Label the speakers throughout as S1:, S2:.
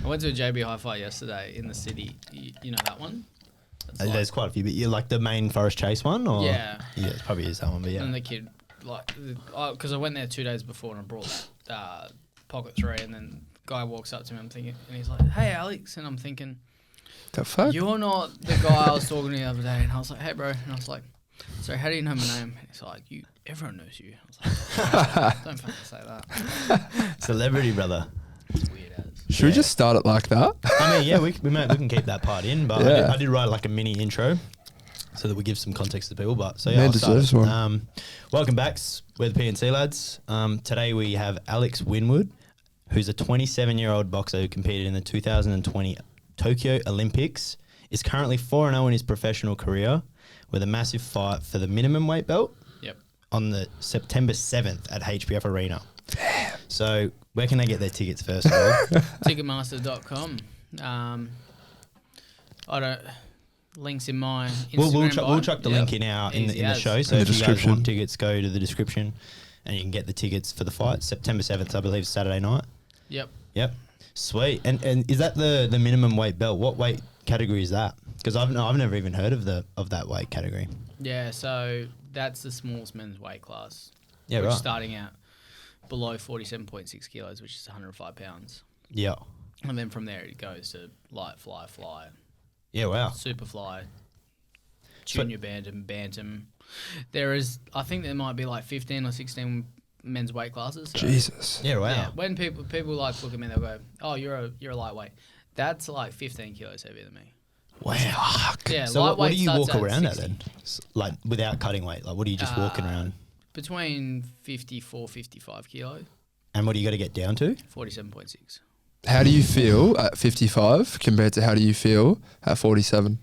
S1: I went to a JB Hi-Fi yesterday in the city. You know that one?
S2: There's quite a few, but you like the main Forest Chase one, or
S1: Yeah,
S2: it probably is that one. But yeah,
S1: and the kid because I went there 2 days before and I brought Pocket 3, and then guy walks up to me. I'm thinking, and he's like, "Hey, Alex," and I'm thinking,
S3: The fuck?
S1: "You're not the guy I was talking to the other day." And I was like, "Hey, bro," and I was like, "So how do you know my name?" And he's like, "Everyone knows you." I was like, "Don't fucking say that."
S2: celebrity brother.
S1: It's weird as.
S3: Should we just start it like that?
S2: I mean, yeah, we can keep that part in, but
S3: Yeah.
S2: I did write like a mini intro so that we give some context to people. But so yeah,
S3: Man
S2: I'll start
S3: deserves
S2: it.
S3: one.
S2: Welcome back. We're the PNC lads. Today we have Alex Winwood, who's a 27-year-old boxer who competed in the 2020 Tokyo Olympics, is currently 4-0 in his professional career with a massive fight for the minimum weight belt.
S1: Yep.
S2: On the September 7th at HBF Arena. So where can they get their tickets first of all?
S1: Ticketmaster.com. I don't. Links in my Instagram
S2: We'll chuck the link in the show. So
S3: In the
S2: if you guys
S3: description.
S2: want tickets, go to the description and you can get the tickets for the fight. September 7th, I believe, Saturday night.
S1: Yep.
S2: Sweet. And is that the minimum weight belt? What weight category is that? Because I've never even heard of that weight category.
S1: Yeah, so that's the smallest men's weight class.
S2: Yeah,
S1: which
S2: right.
S1: is starting at below 47.6 kilos, which is 105 pounds.
S2: Yeah.
S1: And then from there it goes to light fly,
S2: Yeah, wow.
S1: super fly, junior bantam. I think there might be like 15 or 16 men's weight classes. So
S3: Jesus.
S2: Yeah, wow.
S1: yeah, when people like look at me, they'll go, "Oh, you're a lightweight." That's like 15 kilos heavier than me.
S2: Wow.
S1: Yeah,
S2: So what do
S1: lightweight
S2: you walk
S1: starts at
S2: around
S1: 60.
S2: at then? Like without cutting weight? Like what are you just walking around?
S1: Between 54, 55 kilos,
S2: And what do you got to get down to?
S1: 47.6.
S3: How do you feel at 55 compared to how do you feel at 47?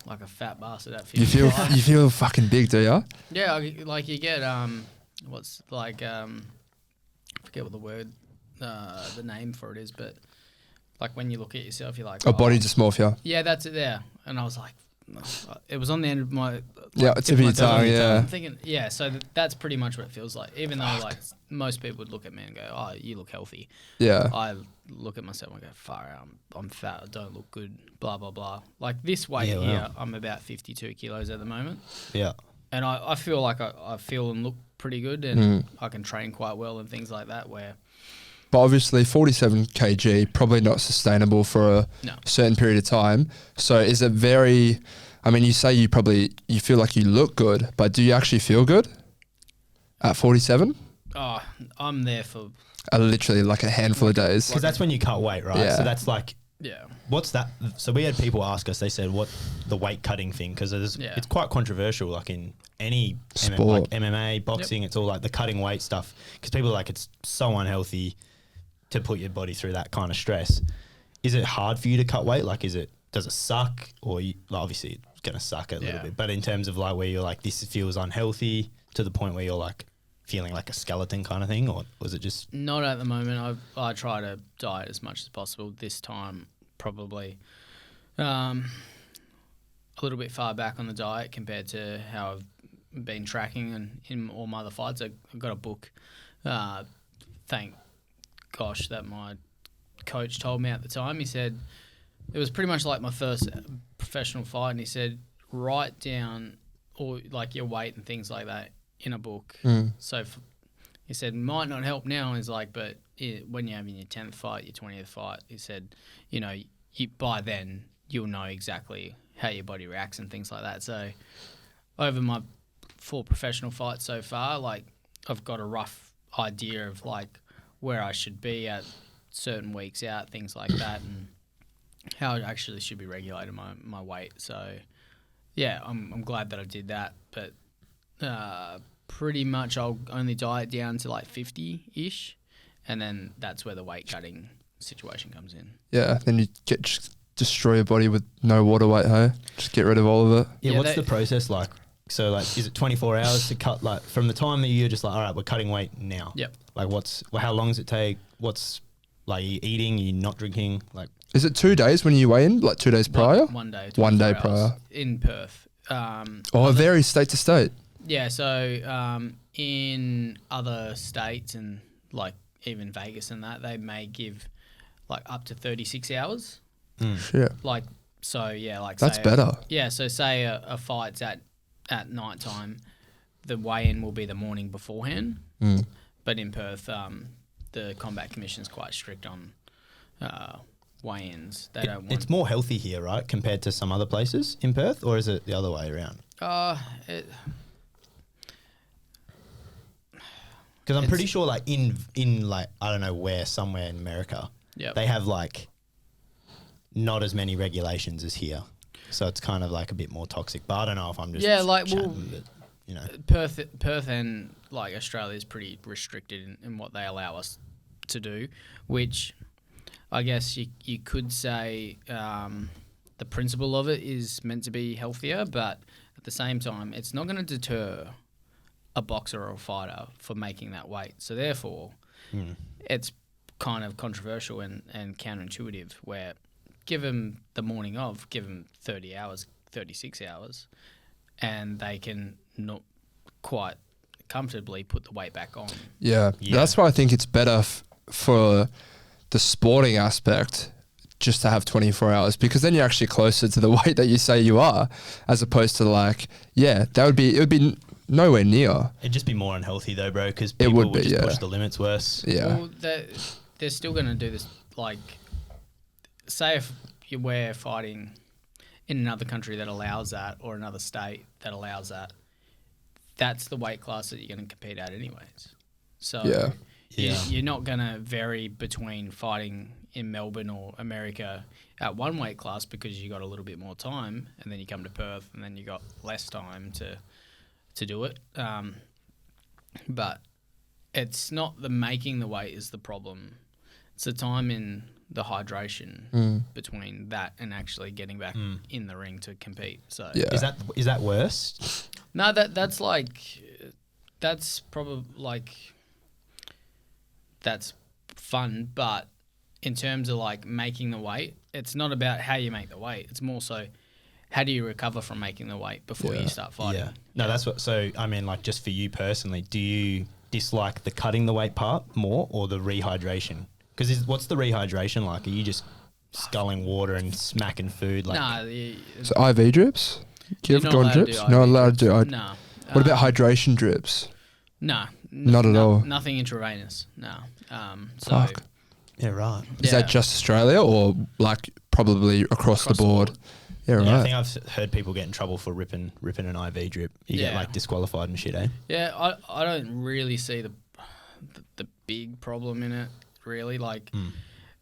S1: Like a fat bastard at
S3: You
S1: 55.
S3: feel fucking big, do ya?
S1: Yeah, like you get what's like I forget what the name for it is, but like when you look at yourself, you're like,
S3: A body dysmorphia.
S1: Yeah, that's it there. And I was like, it was on the end of my
S3: Tip of your tongue, yeah.
S1: I'm thinking, yeah, so that's pretty much what it feels like. Even though like most people would look at me and go, "Oh, you look healthy."
S3: Yeah.
S1: I look at myself and go, "Far out, I'm fat. I don't look good." Blah blah blah. Like this weight
S2: Yeah, wow.
S1: here, I'm about 52 kilos at the moment.
S2: Yeah.
S1: And I feel like I feel and look pretty good, and I can train quite well and things like that. Where
S3: But obviously 47 kg, probably not sustainable for a
S1: No.
S3: certain period of time. So is it very, I mean, you say you feel like you look good, but do you actually feel good at 47?
S1: I'm there for
S3: Literally like a handful of days.
S2: Because that's when you cut weight, right?
S3: Yeah.
S2: So that's like,
S1: yeah.
S2: what's that? So we had people ask us, they said, what the weight cutting thing? Because
S1: Yeah.
S2: it's quite controversial, like in any
S3: Sport.
S2: like MMA, boxing, it's all like the cutting weight stuff. Because people are like, it's so unhealthy to put your body through that kind of stress. Is it hard for you to cut weight? Like, does it suck? Or obviously it's going to suck a little bit. But in terms of like where you're like, this feels unhealthy to the point where you're like feeling like a skeleton kind of thing? Or was it just...
S1: Not at the moment. I try to diet as much as possible. This time, probably a little bit far back on the diet compared to how I've been tracking and in all my other fights. I've got a book. Thank gosh that my coach told me at the time. He said it was pretty much like my first professional fight, and he said write down all like your weight and things like that in a book. So he said might not help now. He's like, but when you're having your 10th fight, your 20th fight, he said, by then you'll know exactly how your body reacts and things like that. So over my 4 professional fights so far, like I've got a rough idea of like where I should be at certain weeks out, things like that, and how I actually should be regulating my weight. So yeah, I'm glad that I did that, but pretty much I'll only diet down to like 50-ish, and then that's where the weight cutting situation comes in.
S3: Yeah, then you just destroy your body with no water weight, hey? Just get rid of all of it.
S2: Yeah, what's the process like? So like, is it 24 hours to cut, like from the time that you're just like, all right, we're cutting weight now?
S1: Yep.
S2: Like how long does it take? What's like, you eating, you not drinking? Like,
S3: Is it 2 days when you weigh in? Like 2 days prior?
S1: One day.
S3: 1 day
S1: 24 hours
S3: prior.
S1: in Perth.
S3: It varies state to state.
S1: Yeah, so in other states and like even Vegas and that, they may give like up to 36 hours.
S3: Shit.
S1: Like, so yeah, like
S3: That's
S1: say
S3: better.
S1: Yeah, so say a fight's at night time, the weigh-in will be the morning beforehand. But in Perth, the Combat Commission's quite strict on weigh-ins. They don't want.
S2: It's more healthy here, right, compared to some other places in Perth, or is it the other way around? Because I'm pretty sure, like in like I don't know where, somewhere in America, they have like not as many regulations as here, so it's kind of like a bit more toxic. But I don't know if I'm just chatting, but, you know,
S1: Perth and like Australia is pretty restricted in what they allow us to do, which I guess you could say the principle of it is meant to be healthier, but at the same time, it's not going to deter a boxer or a fighter for making that weight. So therefore, it's kind of controversial and counterintuitive, where give them the morning of, give them 30 hours, 36 hours, and they can not quite comfortably put the weight back on.
S3: Yeah. That's why I think it's better for the sporting aspect just to have 24 hours, because then you're actually closer to the weight that you say you are, as opposed to like, it would be nowhere near.
S2: It'd just be more unhealthy though, bro, because people would just push the limits worse.
S3: Yeah.
S1: Well, they're still going to do this. Like, say if we're fighting in another country that allows that, or another state that allows that, that's the weight class that you're going to compete at anyways. So you're not going to vary between fighting in Melbourne or America at one weight class because you got a little bit more time, and then you come to Perth and then you got less time to do it. But it's not the making the weight is the problem. It's the time in the hydration between that and actually getting back in the ring to compete. So
S2: is that worse?
S1: No, that's probably like that's fun, but in terms of like making the weight, it's not about how you make the weight. It's more so how do you recover from making the weight before you start fighting.
S2: Yeah. No, that's what. So I mean, like, just for you personally, do you dislike the cutting the weight part more or the rehydration? Because what's the rehydration like? Are you just sculling water and smacking food? Like,
S3: so IV drips? Do you ever go on drips? Not allowed to do.
S1: No.
S3: What about hydration drips?
S1: No.
S3: Not at all.
S1: Nothing intravenous. No.
S3: Fuck.
S2: Yeah, right.
S3: Is that just Australia or like probably across the board? Yeah, right.
S2: I think I've heard people get in trouble for ripping an IV drip. You get like disqualified and shit, eh?
S1: Yeah, I don't really see the big problem in it. Really, like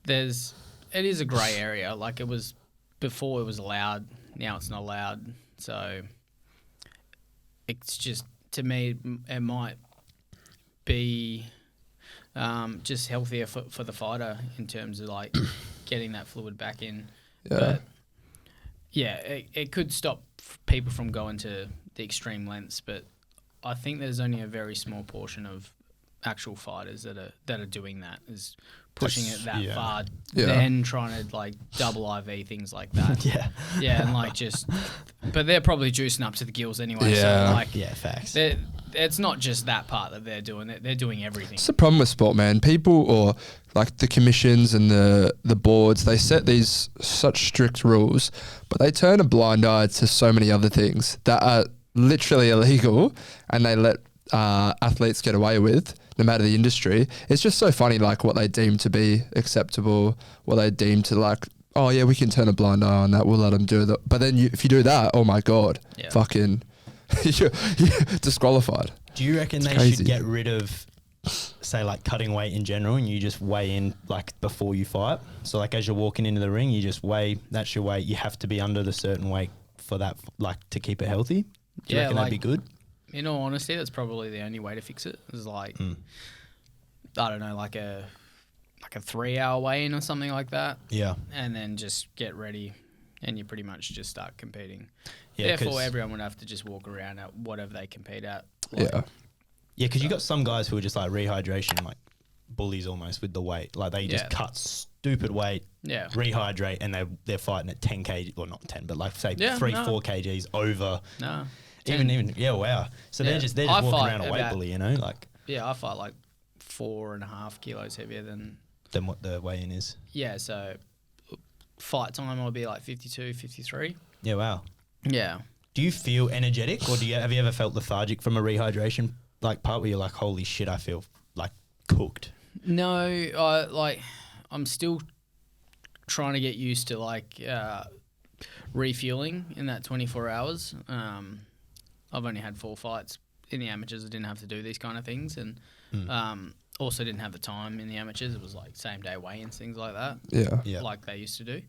S1: it is a grey area. Like it was before, it was allowed. Now it's not allowed. So it's just, to me, it might be just healthier for the fighter in terms of like getting that fluid back in.
S3: Yeah.
S1: But yeah, it could stop people from going to the extreme lengths, but I think there's only a very small portion of actual fighters that are doing that, is pushing it that far, then trying to like double IV, things like that. And like but they're probably juicing up to the gills anyway. So like,
S2: facts.
S1: It's not just that part that they're doing. They're doing everything.
S3: It's the problem with sport, man. People, or like the commissions and the boards, they set these such strict rules, but they turn a blind eye to so many other things that are literally illegal, and they let athletes get away with, no matter the industry. It's just so funny, like what they deem to be acceptable, what they deem to like, oh yeah, we can turn a blind eye on that, we'll let them do that. But then if you do that, oh my God, fucking, you're disqualified.
S2: Do you reckon they should get rid of, say, like cutting weight in general, and you just weigh in like before you fight? So like as you're walking into the ring, you just weigh, that's your weight. You have to be under the certain weight for that, like to keep it healthy. Do you reckon that'd be good?
S1: In all honesty, that's probably the only way to fix it. Is like, I don't know, like a 3-hour weigh-in or something like that.
S3: Yeah.
S1: And then just get ready, and you pretty much just start competing.
S2: Yeah,
S1: therefore, everyone would have to just walk around at whatever they compete at.
S3: Like,
S2: yeah, because you got some guys who are just like rehydration, like bullies almost with the weight. Like they just cut stupid weight, rehydrate, and they're fighting at 10 kg, or not 10, but like say 4 kgs over.
S1: No.
S2: Even wow. So they're just walking around a weight bully, you know, like.
S1: Yeah, I fight like 4.5 kilos heavier than
S2: than what the weigh-in is.
S1: Yeah, so fight time I'll be like 52, 53.
S2: Yeah, wow.
S1: Yeah.
S2: Do you feel energetic, or have you ever felt lethargic from a rehydration like part where you're like, holy shit, I feel like cooked?
S1: No, I'm still trying to get used to like refueling in that 24 hours. I've only had 4 fights in the amateurs. I didn't have to do these kind of things, and also didn't have the time in the amateurs. It was like same day weigh-ins, things like that.
S3: Yeah.
S1: Like they used to do.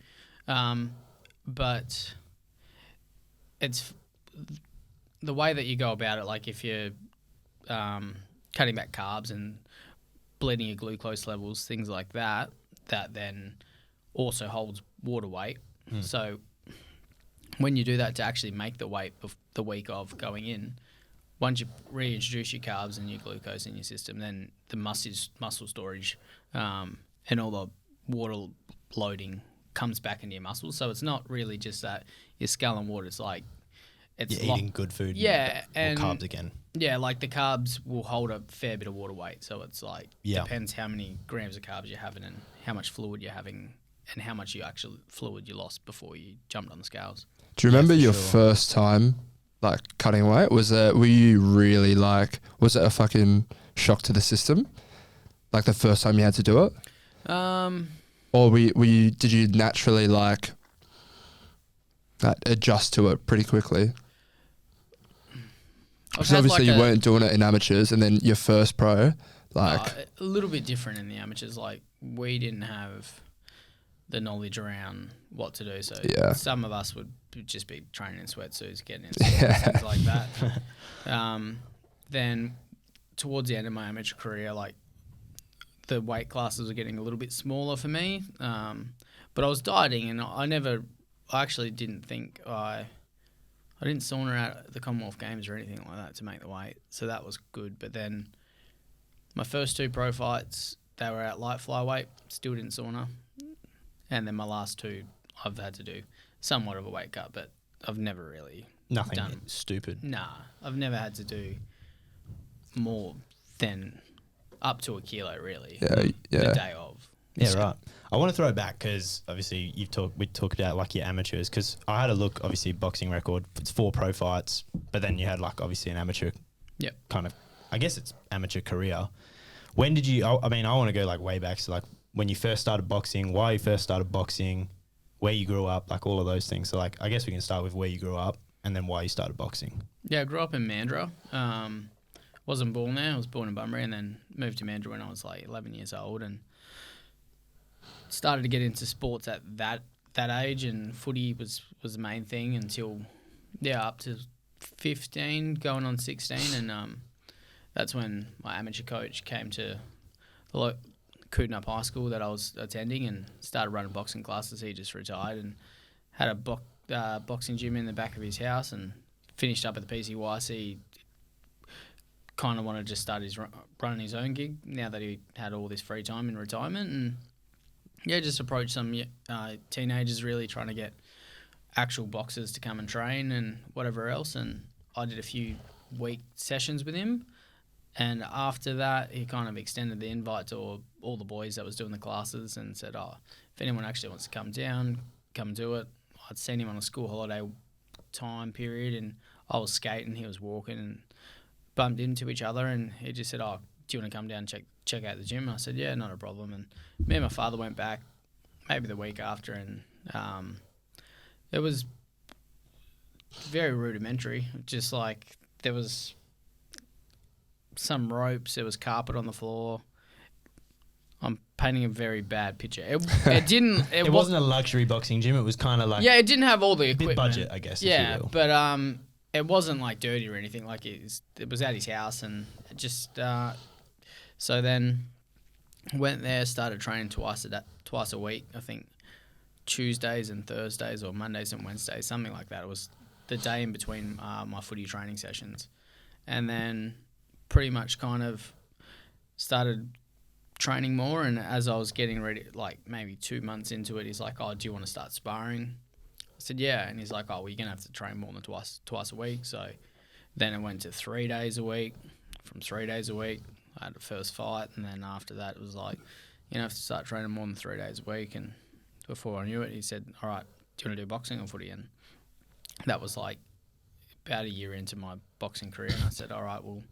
S1: But it's the way that you go about it. Like if you're cutting back carbs and bleeding your glucose levels, things like that, that then also holds water weight. So when you do that to actually make the weight of the week of going in, once you reintroduce your carbs and your glucose in your system, then the muscle storage and all the water loading comes back into your muscles. So it's not really just that you're sculling water. It's like
S2: you're eating good food.
S1: Yeah,
S2: and carbs again.
S1: Yeah, like the carbs will hold a fair bit of water weight. So it's like depends how many grams of carbs you're having and how much fluid you're having and how much fluid you lost before you jumped on the scales.
S3: Do you remember your first time like cutting weight? Were you really like, was it a fucking shock to the system? Like the first time you had to do it? Or did you naturally like adjust to it pretty quickly? Because obviously you weren't doing it in amateurs, and then your first pro, like
S1: a little bit different in the amateurs. Like we didn't have the knowledge around what to do, so some of us would just be training in sweatsuits, getting in sweats, things like that. Then towards the end of my amateur career, like the weight classes were getting a little bit smaller for me, but I was dieting, and I actually didn't think I didn't sauna out at the Commonwealth Games or anything like that to make the weight, so that was good. But then my first 2 pro fights, they were at light flyweight, still didn't sauna, and then my last 2, I've had to do somewhat of a weight cut, but I've never really
S2: done stupid.
S1: Nah, I've never had to do more than up to a kilo, really. The day of.
S2: Yeah, right. I want to throw it back because obviously we talked about like your amateurs, because I had a look, obviously boxing record, it's 4 pro fights, but then you had like obviously an amateur kind of, I guess it's amateur career. When did you, I mean, I want to go like way back, so like when you first started boxing, why you first started boxing, where you grew up, like all of those things. So like I guess we can start with where you grew up and then why you started boxing.
S1: Yeah, I grew up in Mandurah. Wasn't born there. I was born in Bunbury and then moved to Mandurah when I was like 11 years old and started to get into sports at that age, and footy was the main thing until up to 15 going on 16, and that's when my amateur coach came to the Cootenup High School that I was attending and started running boxing classes. He just retired and had a boxing gym in the back of his house and finished up at the PCYC. Kind of wanted to just start running his own gig now that he had all this free time in retirement, and just approached some teenagers really trying to get actual boxers to come and train and whatever else, and I did a few week sessions with him, and after that he kind of extended the invite to all the boys that was doing the classes and said, if anyone actually wants to come down, come do it. I'd seen him on a school holiday time period and I was skating, he was walking, and bumped into each other, and he just said, do you want to come down and check out the gym? And I said, yeah, not a problem. And me and my father went back maybe the week after, and it was very rudimentary. Just like there was some ropes, there was carpet on the floor. I'm painting a very bad picture. It didn't.
S2: It wasn't a luxury boxing gym. It was kind of like
S1: it didn't have all the equipment.
S2: Budget, I guess.
S1: Yeah,
S2: if you will.
S1: but it wasn't like dirty or anything. Like it was at his house, and just so then went there, started training twice a week. I think Tuesdays and Thursdays, or Mondays and Wednesdays, something like that. It was the day in between my footy training sessions, and then pretty much kind of started training more. And as I was getting ready, like maybe 2 months into it, he's like, do you want to start sparring? I said, yeah. And he's like, well, you're going to have to train more than twice a week. So then it went to 3 days a week. From 3 days a week, I had the first fight. And then after that, it was like, you have to start training more than 3 days a week. And before I knew it, he said, all right, do you want to do boxing or footy? And that was like about a year into my boxing career. And I said, all right, well,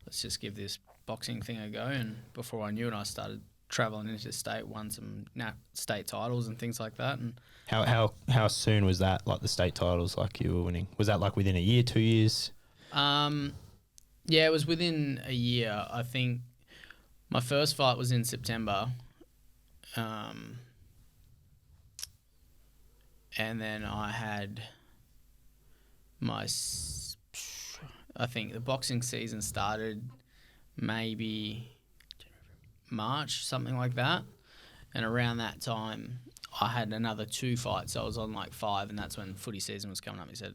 S1: let's just give this boxing thing a go. And before I knew it, I started traveling interstate, won some state titles and things like that. And
S2: how soon was that? Like the state titles, like you were winning. Was that like within a year, 2 years?
S1: Yeah, it was within a year. I think my first fight was in September, and then I had I think the boxing season started maybe March, something like that. And around that time, I had another 2 fights. So I was on like 5, and that's when footy season was coming up. He said,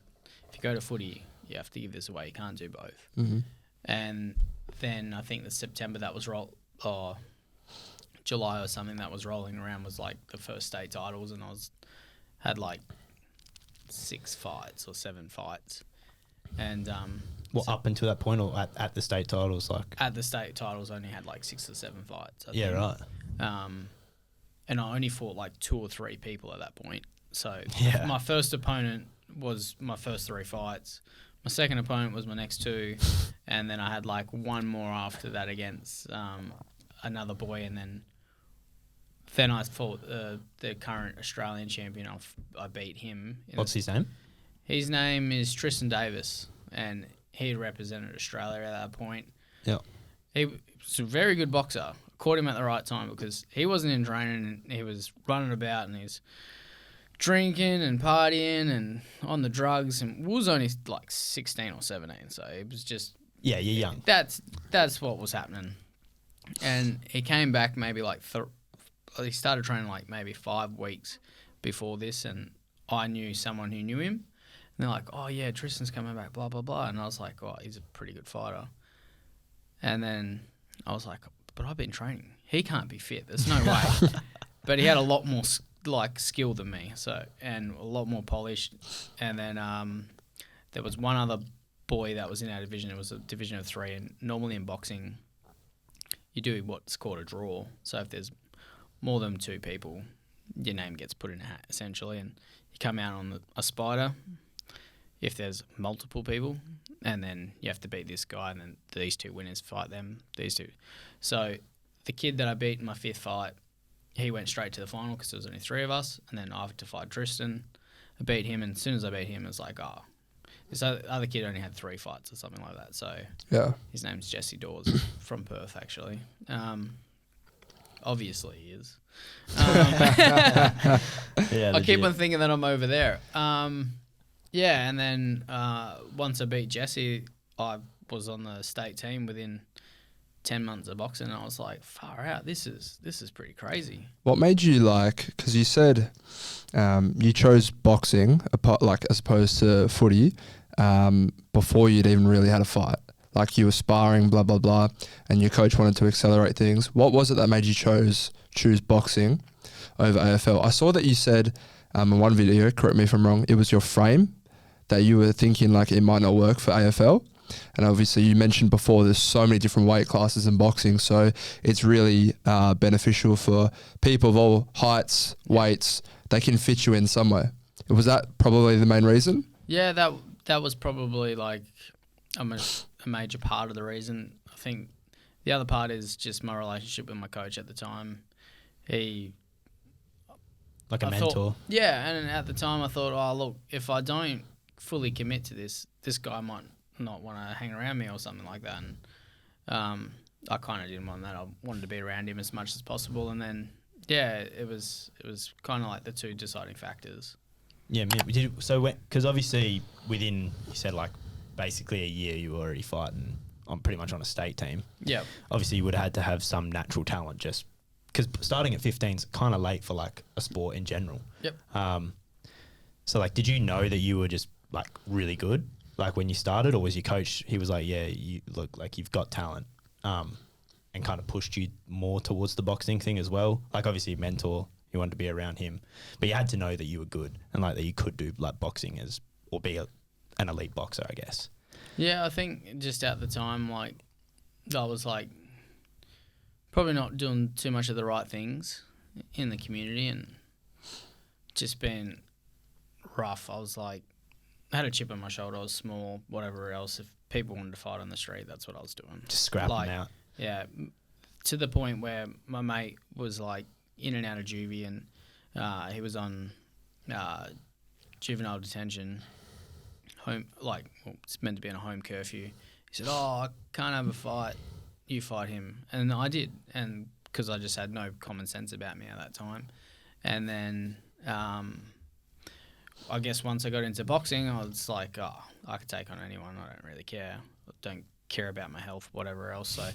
S1: if you go to footy, you have to give this away. You can't do both.
S3: Mm-hmm.
S1: And then I think the September that was July or something that was rolling around was like the first state titles, and had like 6 fights or 7 fights. And
S2: Well, up until that point, or at the state titles, like
S1: at the state titles, I only had like 6 or 7 fights. I
S2: yeah,
S1: think.
S2: right.
S1: And I only fought like 2 or 3 people at that point. So
S2: Yeah.
S1: my first opponent was my first 3 fights. My second opponent was my next 2, and then I had like 1 more after that against another boy, and then I fought the current Australian champion. I beat him.
S2: What's his name?
S1: His name is Tristan Davis, and he represented Australia at that point.
S2: Yeah.
S1: He was a very good boxer. Caught him at the right time because he wasn't in training, and he was running about, and he's drinking and partying and on the drugs, and was only like 16 or 17, so it was just
S2: Yeah, you're young.
S1: That's what was happening. And he came back maybe like he started training like maybe 5 weeks before this, and I knew someone who knew him, and they're like, oh yeah, Tristan's coming back, blah blah blah, and I was like, oh, he's a pretty good fighter. And then I was like, but I've been training, he can't be fit, there's no way. But he had a lot more skill than me, and a lot more polish. And then there was one other boy that was in our division. It was a division of 3, and normally in boxing you do what's called a draw. So if there's more than 2 people, your name gets put in a hat essentially, and you come out on a spider if there's multiple people, and then you have to beat this guy, and then these 2 winners fight these 2. So the kid that I beat in my 5th fight, he went straight to the final because there was only 3 of us, and then I had to fight Tristan. I beat him, and as soon as I beat him, it was like, oh, this other kid only had 3 fights or something like that. So
S3: Yeah.
S1: his name's Jesse Dawes from Perth, actually. Obviously he is.
S2: Yeah,
S1: I keep
S2: legit.
S1: on thinking that I'm over there. Yeah, and then once I beat Jesse, I was on the state team within 10 months of boxing, and I was like, far out, this is pretty crazy.
S3: What made you because you said you chose boxing as opposed to footy before you'd even really had a fight? Like you were sparring, blah, blah, blah, and your coach wanted to accelerate things. What was it that made you choose boxing over AFL? I saw that you said in one video, correct me if I'm wrong, it was your frame that you were thinking like it might not work for AFL. And obviously you mentioned before there's so many different weight classes in boxing, so it's really beneficial for people of all heights, weights. They can fit you in some way. Was that probably the main reason?
S1: Yeah, that was probably like a major part of the reason. I think the other part is just my relationship with my coach at the time. He...
S2: Like a mentor.
S1: Yeah, and at the time I thought, oh, look, if I don't fully commit to this guy might not want to hang around me or something like that. And I kind of didn't want that. I wanted to be around him as much as possible. And then, yeah, it was kind of like the 2 deciding factors.
S2: Yeah, so because obviously within, you said like basically a year you were already fighting on pretty much on a state team.
S1: Yeah.
S2: Obviously you would have had to have some natural talent, just because starting at 15 is kind of late for like a sport in general.
S1: Yep.
S2: So like, did you know that you were just like really good, like when you started, or was your coach, he was like, yeah, you look like you've got talent, and kind of pushed you more towards the boxing thing as well? Like obviously your mentor, you wanted to be around him, but you had to know that you were good and like that you could do like boxing or be an elite boxer, I guess.
S1: Yeah, I think just at the time, like I was like probably not doing too much of the right things in the community and just being rough. I was like, I had a chip on my shoulder. I was small, whatever else. If people wanted to fight on the street, that's what I was doing.
S2: Just scrap them out.
S1: Yeah, to the point where my mate was like in and out of juvie, and he was on juvenile detention. It's meant to be on a home curfew. He said, "Oh, I can't have a fight. You fight him," and I did, and because I just had no common sense about me at that time, and then. I guess once I got into boxing, I was like, oh, I could take on anyone. I don't really care. I don't care about my health, whatever else. So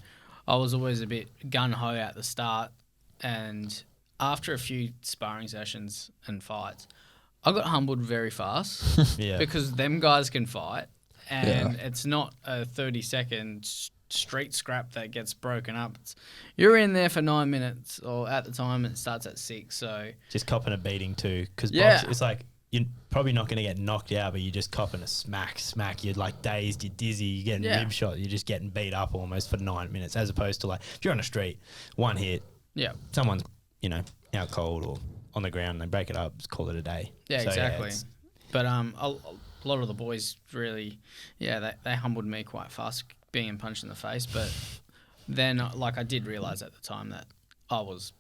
S1: I was always a bit gung-ho at the start. And after a few sparring sessions and fights, I got humbled very fast because them guys can fight. And it's not a 30-second street scrap that gets broken up. You're in there for 9 minutes, or at the time it starts at 6. So
S2: just copping a beating too, because it's like you're probably not going to get knocked out, but you're just copping a smack. You're like dazed, you're dizzy, you're getting rib shot, you're just getting beat up almost for 9 minutes, as opposed to like if you're on the street, one hit, someone's out cold or on the ground, and they break it up, just call it a day.
S1: Yeah, so, exactly. But a lot of the boys really, they humbled me quite fast, being punched in the face. But then, I did realise at the time that I was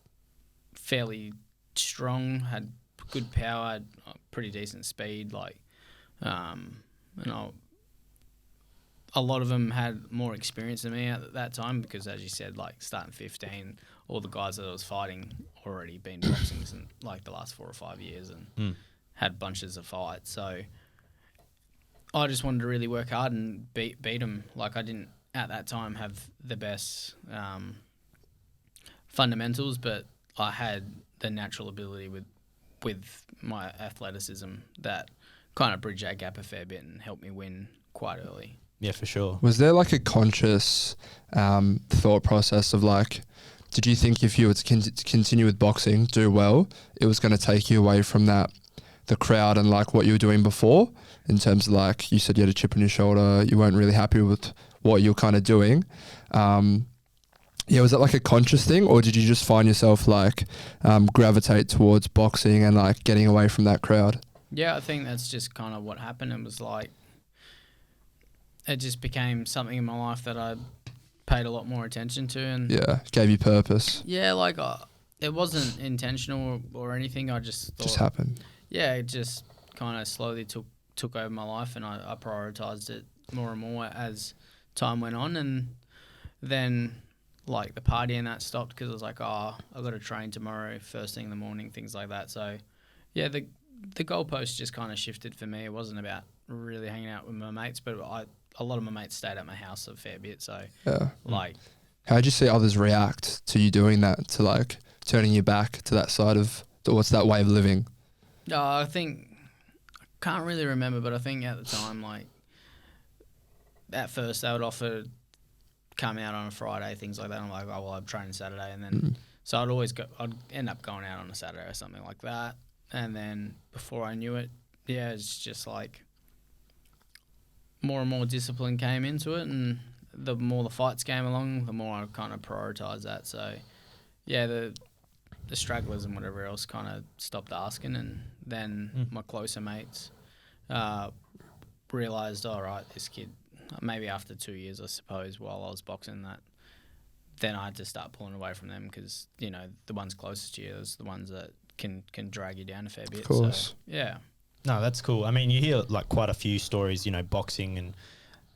S1: fairly strong, had good power, had pretty decent speed, a lot of them had more experience than me at that time because, as you said, starting 15, all the guys that I was fighting already been boxing in the last 4 or 5 years and had bunches of fights. So I just wanted to really work hard and beat them. I didn't at that time have the best fundamentals, but I had the natural ability with my athleticism that kind of bridged that gap a fair bit and helped me win quite early.
S2: Yeah, for sure.
S3: Was there a conscious thought process of did you think if you were to continue with boxing, do well, it was going to take you away from the crowd and what you were doing before, in terms of you said you had a chip on your shoulder, you weren't really happy with what you were kind of doing. Was that a conscious thing, or did you just find yourself gravitate towards boxing and getting away from that crowd?
S1: Yeah, I think that's just kind of what happened. It was it just became something in my life that I paid a lot more attention to, and
S3: gave you purpose.
S1: Yeah, it wasn't intentional or anything. I just thought,
S3: just happened.
S1: Yeah, it just kind of slowly took over my life, and I prioritized it more and more as time went on, and then the party and that stopped because I was like, oh, I've got to train tomorrow first thing in the morning, things like that. So yeah, the goalpost just kind of shifted for me. It wasn't about really hanging out with my mates, but a lot of my mates stayed at my house a fair bit. So
S3: how'd you see others react to you doing that, to turning you back to that side of what's that way of living?
S1: I think I can't really remember, but I think at the time, at first they would offer come out on a Friday, things like that. I'm like, oh well, I'm training Saturday, and then so I'd end up going out on a Saturday or something like that, and then before I knew it, it's just more and more discipline came into it, and the more the fights came along, the more I kind of prioritised that. So yeah, the stragglers and whatever else kind of stopped asking, and then my closer mates realised, all right, this kid, maybe after 2 years, I suppose, while I was boxing, that then I had to start pulling away from them because, the ones closest to you is the ones that can drag you down a fair bit.
S3: Of course.
S1: So, yeah.
S2: No, that's cool. I mean, you hear quite a few stories, boxing and,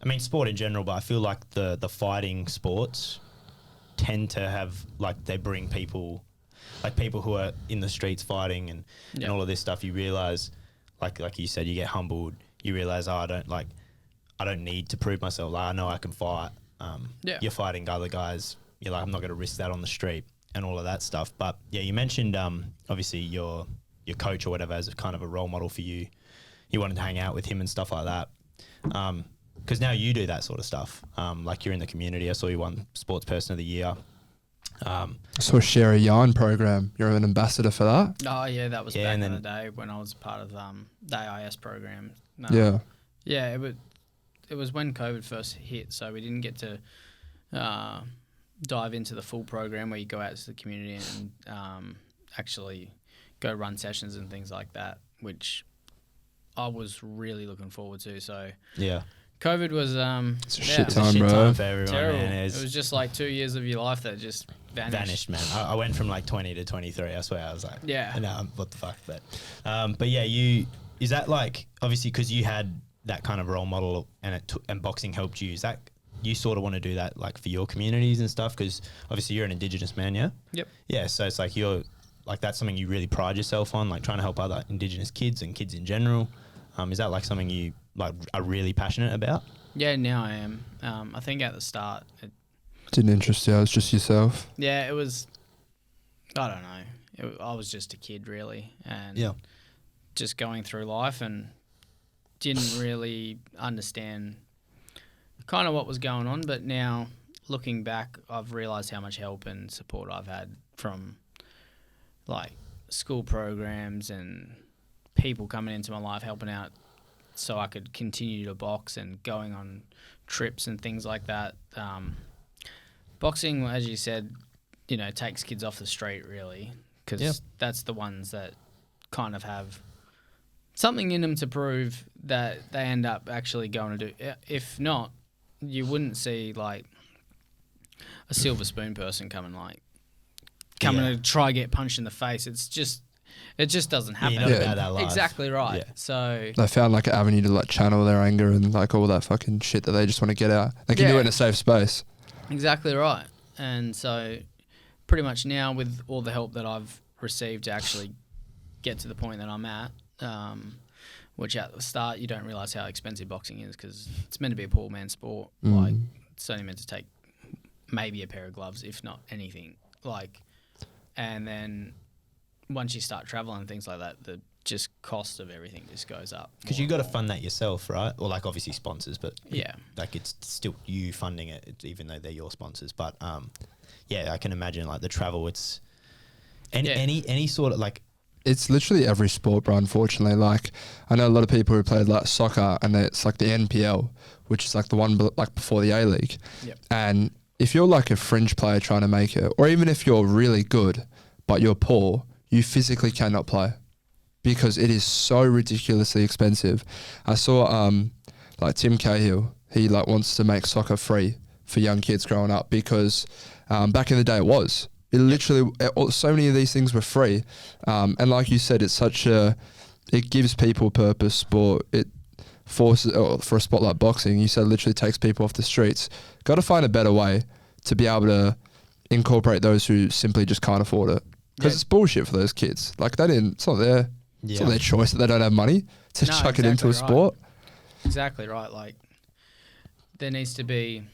S2: I mean, sport in general, but I feel like the fighting sports tend to have, they bring people, people who are in the streets fighting and all of this stuff. You realise, like you said, you get humbled. You realise, I don't need to prove myself. I know I can fight. You're fighting other guys. You're I'm not going to risk that on the street and all of that stuff. But yeah, you mentioned obviously your coach or whatever as kind of a role model for you. You wanted to hang out with him and stuff like that. Because now you do that sort of stuff. You're in the community. I saw you won Sports Person of the Year.
S3: I saw Share a Yarn program. You're an ambassador for that?
S1: Oh yeah, that was back in the day when I was part of the AIS program. Yeah, it was when COVID first hit, so we didn't get to dive into the full program where you go out to the community and actually go run sessions and things like that, which I was really looking forward to. So
S2: Yeah.
S1: COVID was
S3: It's a
S1: yeah,
S3: shit
S1: it was
S3: time,
S2: Shit
S3: bro.
S2: time for everyone,
S1: terrible.
S2: man.
S1: It was just like 2 years of your life that just vanished.
S2: Man. I went from like 20 to 23. I swear, I was like,
S1: Yeah.
S2: no, what the fuck? But yeah, is that like, obviously because you had that kind of role model and boxing helped you, is that you sort of want to do that like for your communities and stuff? Because obviously you're an Indigenous man, yeah?
S1: Yep.
S2: Yeah, so it's like that's something you really pride yourself on, like trying to help other Indigenous kids and kids in general. Is that like something you like are really passionate about?
S1: Yeah, now I am. I think at the start,
S3: Didn't interest you. It was just yourself.
S1: yeah, it was, I don't know. I was just a kid really, and
S2: Yeah.
S1: just going through life and didn't really understand kind of what was going on. But now looking back, I've realised how much help and support I've had from like school programs and people coming into my life helping out so I could continue to box and going on trips and things like that. Boxing, as you said, takes kids off the street really, because that's the ones that kind of have something in them to prove that they end up actually going to do. If not, you wouldn't see like a silver spoon person coming to try get punched in the face. It just doesn't happen.
S2: You're not about that life.
S1: Exactly right.
S2: Yeah.
S1: So
S3: They found like an avenue to like channel their anger and like all that fucking shit that they just want to get out. They can do it in a safe space.
S1: exactly right. And so pretty much now with all the help that I've received to actually get to the point that I'm at, which at the start you don't realise how expensive boxing is because it's meant to be a poor man's sport. Like it's only meant to take maybe a pair of gloves, if not anything. And then once you start traveling and things like that, the just cost of everything just goes up.
S2: Because you got to fund that yourself, right? Or like obviously sponsors, but
S1: Yeah.
S2: like it's still you funding it, even though they're your sponsors. But yeah, I can imagine like the travel. It's any sort of like
S3: It's literally every sport, bro, unfortunately. Like, I know a lot of people who played like soccer and it's like the NPL, which is like the one like before the A-League.
S1: Yep.
S3: And if you're like a fringe player trying to make it, or even if you're really good, but you're poor, you physically cannot play because it is so ridiculously expensive. I saw like Tim Cahill, he like wants to make soccer free for young kids growing up because back in the day it was. It literally, so many of these things were free. And like you said, it gives people purpose sport. It forces, for a sport like boxing, you said it literally takes people off the streets. Got to find a better way to be able to incorporate those who simply just can't afford it. Because it's bullshit for those kids. Like it's not their choice that they don't have money to chuck it into a sport.
S1: Exactly right. Like there needs to be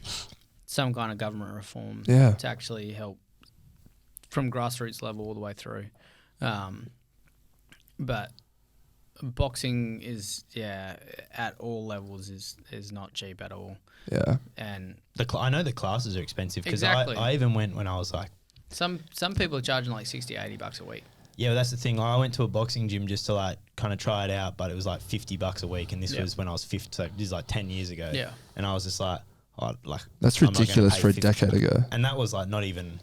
S1: some kind of government reform
S3: Yeah.
S1: to actually help from grassroots level all the way through. But boxing is, at all levels is not cheap at all.
S3: Yeah.
S1: And
S2: I know the classes are expensive because
S1: Exactly.
S2: I even went when I was like,
S1: some people are charging like $60-$80 a week.
S2: yeah, well, that's the thing. I went to a boxing gym just to like kind of try it out, but it was like $50 a week, and this was when I was 50, so this is like 10 years ago.
S1: Yeah.
S2: And I was just like,
S3: That's
S2: I'm not gonna
S3: ridiculous
S2: pay
S3: for a
S2: 50
S3: decade ago.
S2: And that was like not even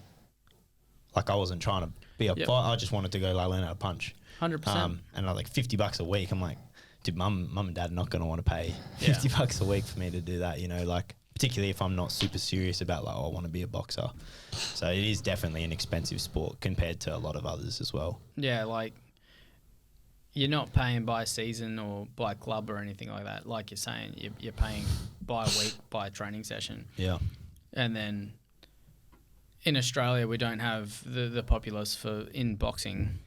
S2: like I wasn't trying to be a fight. I just wanted to go like learn how to punch.
S1: 100%.
S2: And like $50 a week, I'm like, dude, mum and dad are not going to want to pay $50 a week for me to do that, like particularly if I'm not super serious about like, I want to be a boxer. So it is definitely an expensive sport compared to a lot of others as well.
S1: Yeah, like you're not paying by season or by club or anything like that. Like you're saying, you're paying by a week, by a training session.
S2: Yeah.
S1: And then in Australia, we don't have the populace in boxing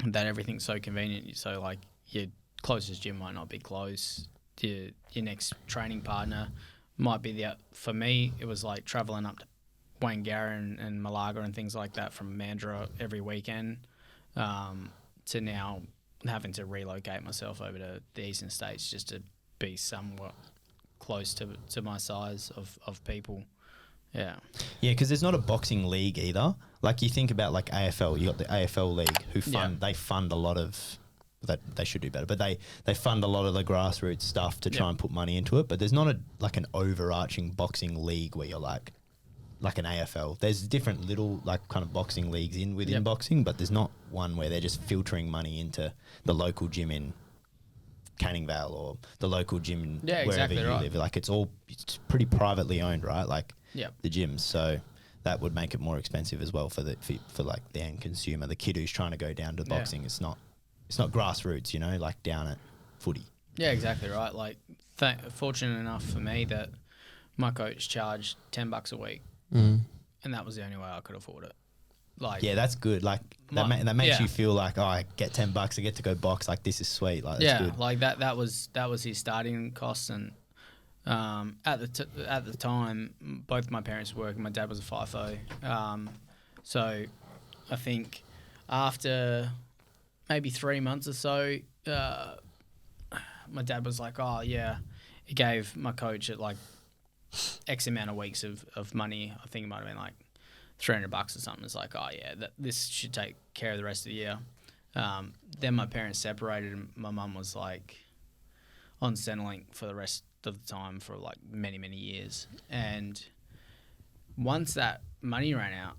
S1: that everything's so convenient. So like your closest gym might not be close. Your next training partner might be for me, it was like travelling up to Wangara and Malaga and things like that from Mandurah every weekend to now having to relocate myself over to the eastern states just to be somewhat close to my size of people. Yeah. Yeah,
S2: because there's not a boxing league either. Like you think about like AFL, you got the AFL league who they fund a lot of that. They should do better, but they fund a lot of the grassroots stuff to try and put money into it. But there's not an overarching boxing league where you're like like an AFL. There's different little like kind of boxing leagues within
S1: Yep.
S2: boxing, but there's not one where they're just filtering money into the local gym in Canning Vale or the local gym in
S1: Yeah,
S2: wherever
S1: exactly
S2: you
S1: right.
S2: live. Like it's pretty privately owned, right? Like
S1: Yep.
S2: the gyms. So that would make it more expensive as well for like the end consumer. The kid who's trying to go down to
S1: Yeah.
S2: boxing, it's not grassroots, you know, like down at footy.
S1: Yeah, exactly right. Like, fortunate enough for me that my coach charged $10 a week, and that was the only way I could afford it. Like,
S2: Yeah, that's good. Like that makes
S1: yeah.
S2: you feel like, oh, I get $10, I get to go box. Like this is sweet. Like that's good.
S1: like that was his starting costs, and at the time, both my parents were working. My dad was a FIFO, so I think after maybe 3 months or so, my dad was like, "Oh yeah," he gave my coach at like X amount of weeks of money. I think it might have been like $300 or something. It's like, "Oh yeah, this should take care of the rest of the year." Then my parents separated, and my mum was like on Centrelink for the rest of the time for like many, many years. And once that money ran out,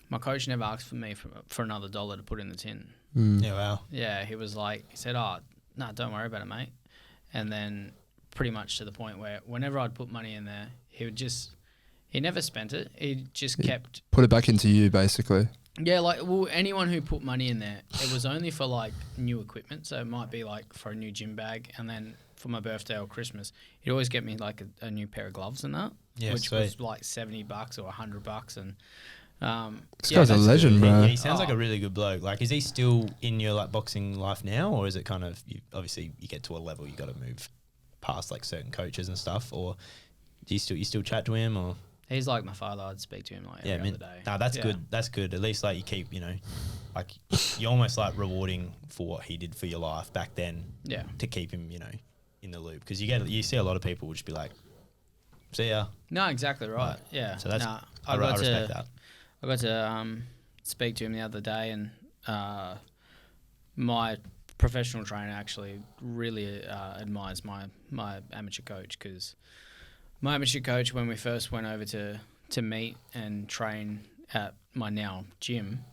S1: my coach never asked for me for another $1 to put in the tin.
S2: Yeah, wow.
S1: Yeah, he said, "Oh, no, don't worry about it, mate." And then pretty much to the point where whenever I'd put money in there, he never spent it. He just kept...
S3: Put it back into you, basically.
S1: Yeah, like, well, anyone who put money in there, it was only for, like, new equipment. So it might be, like, for a new gym bag. And then for my birthday or Christmas, he'd always get me, like, a new pair of gloves and that,
S2: Yeah,
S1: which
S2: sweet.
S1: was, like, $70 or $100. And
S3: This guy's a
S2: that's
S3: legend,
S2: good.
S3: bro.
S2: He sounds like
S1: Oh.
S2: a really good bloke. Like, is he still in your like boxing life now, or is it kind of obviously you get to a level you got to move past like certain coaches and stuff, or do you still chat to him, or?
S1: he's like my father. I'd speak to him, like, every other day.
S2: No, that's
S1: Yeah.
S2: good. That's good. At least like you keep, you know, like you're almost like rewarding for what he did for your life back then.
S1: Yeah.
S2: To keep him, you know, in the loop, because you see a lot of people would just be like, "See ya."
S1: No, exactly right.
S2: Right.
S1: Yeah.
S2: So that's
S1: I
S2: I
S1: got
S2: respect
S1: to
S2: that.
S1: I got to speak to him the other day, and my professional trainer actually really admires my amateur coach, because my amateur coach, when we first went over to meet and train at my now gym,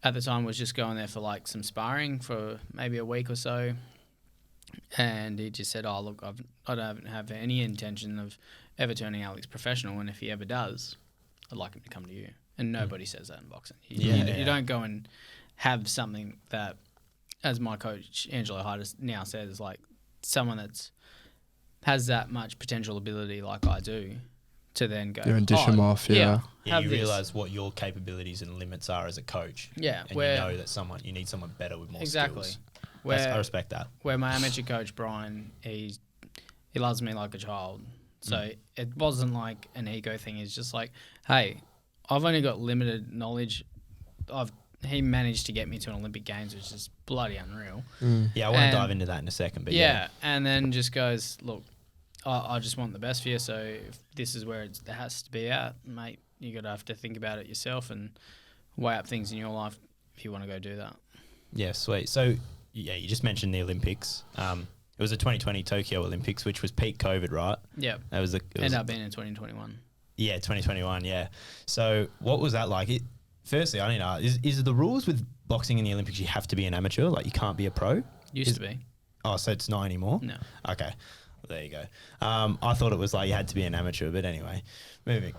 S1: at the time was just going there for like some sparring for maybe a week or so. And he just said, "Oh, look, I don't have any intention of ever turning Alex professional, and if he ever does, I'd like him to come to you." And nobody says that in boxing. You don't go and have something that, as my coach Angelo Hardis now says, is like someone that's has that much potential ability like I do, to then go,
S3: Yeah, and dish him off, yeah.
S2: Yeah,
S1: have
S2: you
S1: this.
S2: realize what your capabilities and limits are as a coach.
S1: Yeah,
S2: And
S1: where
S2: you know that you need someone better with more
S1: exactly
S2: skills.
S1: where
S2: I respect that.
S1: where my amateur coach Brian, he loves me like a child. So it wasn't like an ego thing. It's just like, hey, I've only got limited knowledge. He managed to get me to an Olympic Games, which is bloody unreal.
S2: Yeah, I want to
S1: And-
S2: dive into that in a second, but
S1: Yeah, and then just goes, look, I just want the best for you. So if this is where it has to be at, mate, you got to have to think about it yourself and weigh up things in your life if you want to go do that.
S2: Yeah, sweet. So, yeah, you just mentioned the Olympics. It was the 2020 Tokyo Olympics, which was peak COVID, right?
S1: Yeah,
S2: That was
S1: ended up being in 2021.
S2: Yeah, 2021, yeah. So what was that like? Firstly, I don't know, is the rules with boxing in the Olympics you have to be an amateur? Like you can't be a pro?
S1: Used to be.
S2: Oh, so it's not anymore?
S1: No.
S2: Okay. Well, there you go. I thought it was like you had to be an amateur, but anyway,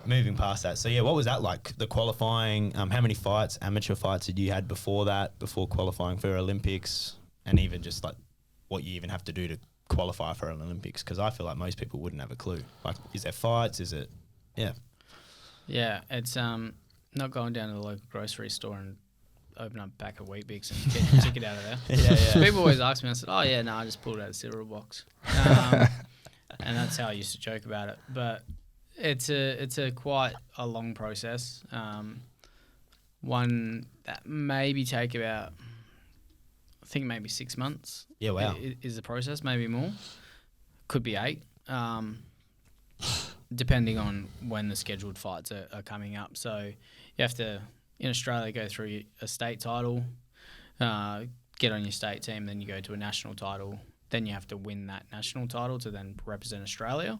S2: moving past that. So yeah, what was that like? The qualifying, how many amateur fights had you had before that, before qualifying for Olympics, and even just like what you even have to do to qualify for an Olympics? Because I feel like most people wouldn't have a clue. Like, is there fights? Is it, yeah.
S1: Yeah, it's not going down to the local grocery store and open up a pack of Weet-Bix and get your ticket out of there.
S2: Yeah,
S1: So
S2: yeah.
S1: people always ask me, I said, "Oh yeah, no, I just pulled it out of the cereal box," and that's how I used to joke about it. But it's a quite a long process. One that maybe take about, I think maybe 6 months.
S2: Yeah, wow.
S1: Is the process, maybe more. Could be 8. Depending on when the scheduled fights are coming up. So you have to, in Australia, go through a state title, get on your state team, then you go to a national title, then you have to win that national title to then represent Australia.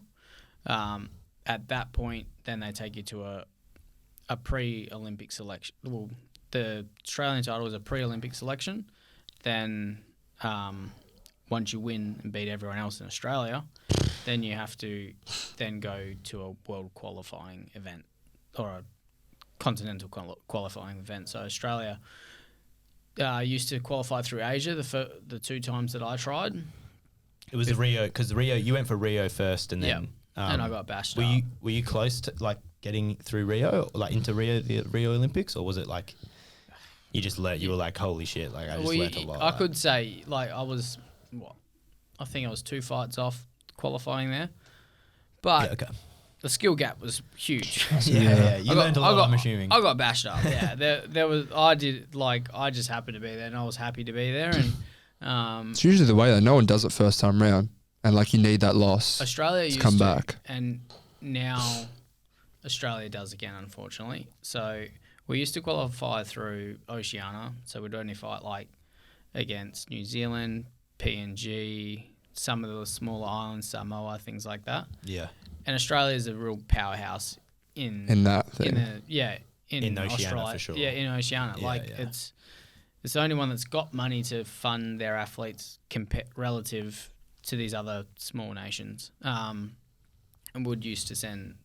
S1: at that point, then they take you to a pre-Olympic selection. Well, the Australian title is a pre-Olympic selection. Then once you win and beat everyone else in Australia, then you have to then go to a world qualifying event or a continental qualifying event. So Australia used to qualify through Asia the 2 times that I tried.
S2: It was Rio, because Rio, you went for Rio first, and then
S1: and I got bashed
S2: were
S1: up.
S2: were you close to like getting through Rio, or like into the Rio Olympics, or was it like you just you were like, holy shit, like I just learnt a lot?
S1: I could say like I was I think I was 2 fights off qualifying there, but the skill gap was huge.
S2: Yeah. You learned a lot, I'm assuming.
S1: I got bashed up. Yeah, there was. I just happened to be there, and I was happy to be there. And
S3: it's usually the way that no one does it first time round, and like you need that loss.
S1: Australia used
S3: to come
S1: to,
S3: back,
S1: and now Australia does again, unfortunately. So we used to qualify through Oceania, so we'd only fight like against New Zealand, PNG, some of the smaller islands, Samoa, things like that.
S2: Yeah.
S1: And Australia is a real powerhouse in
S3: that thing.
S2: In Oceania,
S1: Australia.
S2: for sure.
S1: Yeah, in Oceania. It's the only one that's got money to fund their athletes relative to these other small nations. And would used to send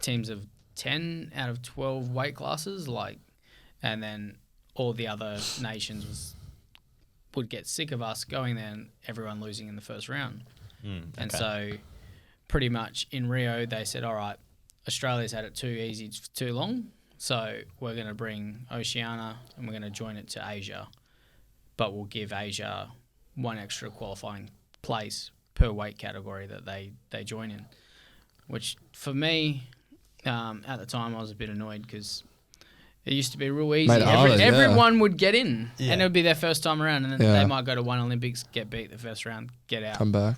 S1: teams of 10 out of 12 weight classes, and then all the other nations would get sick of us going there and everyone losing in the first round. And so pretty much in Rio, they said, all right, Australia's had it too easy for too long, so we're going to bring Oceania and we're going to join it to Asia, but we'll give Asia 1 extra qualifying place per weight category that they join in, which for me, at the time, I was a bit annoyed because it used to be real easy. Everyone would get in, and it would be their first time around, and then they might go to 1 Olympics, get beat the first round, get out.
S3: Come back.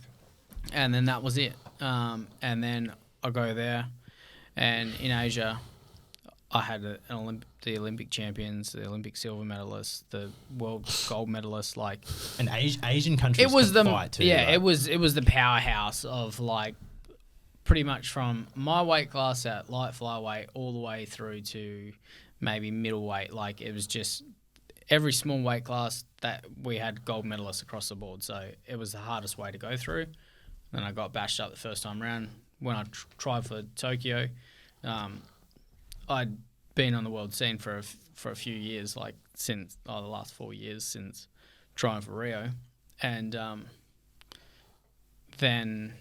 S1: And then that was it. And then I go there, and in Asia, I had the Olympic champions, the Olympic silver medalists, the world gold medalists. Like
S2: an Asian country.
S1: It was
S2: fight too.
S1: Yeah, it was the powerhouse of like pretty much from my weight class at light flyweight all the way through to maybe middleweight. Like it was just every small weight class that we had gold medalists across the board. So it was the hardest way to go through. Then I got bashed up the first time round. When I tried for Tokyo, I'd been on the world scene for a few years, like since the last 4 years since trying for Rio, and then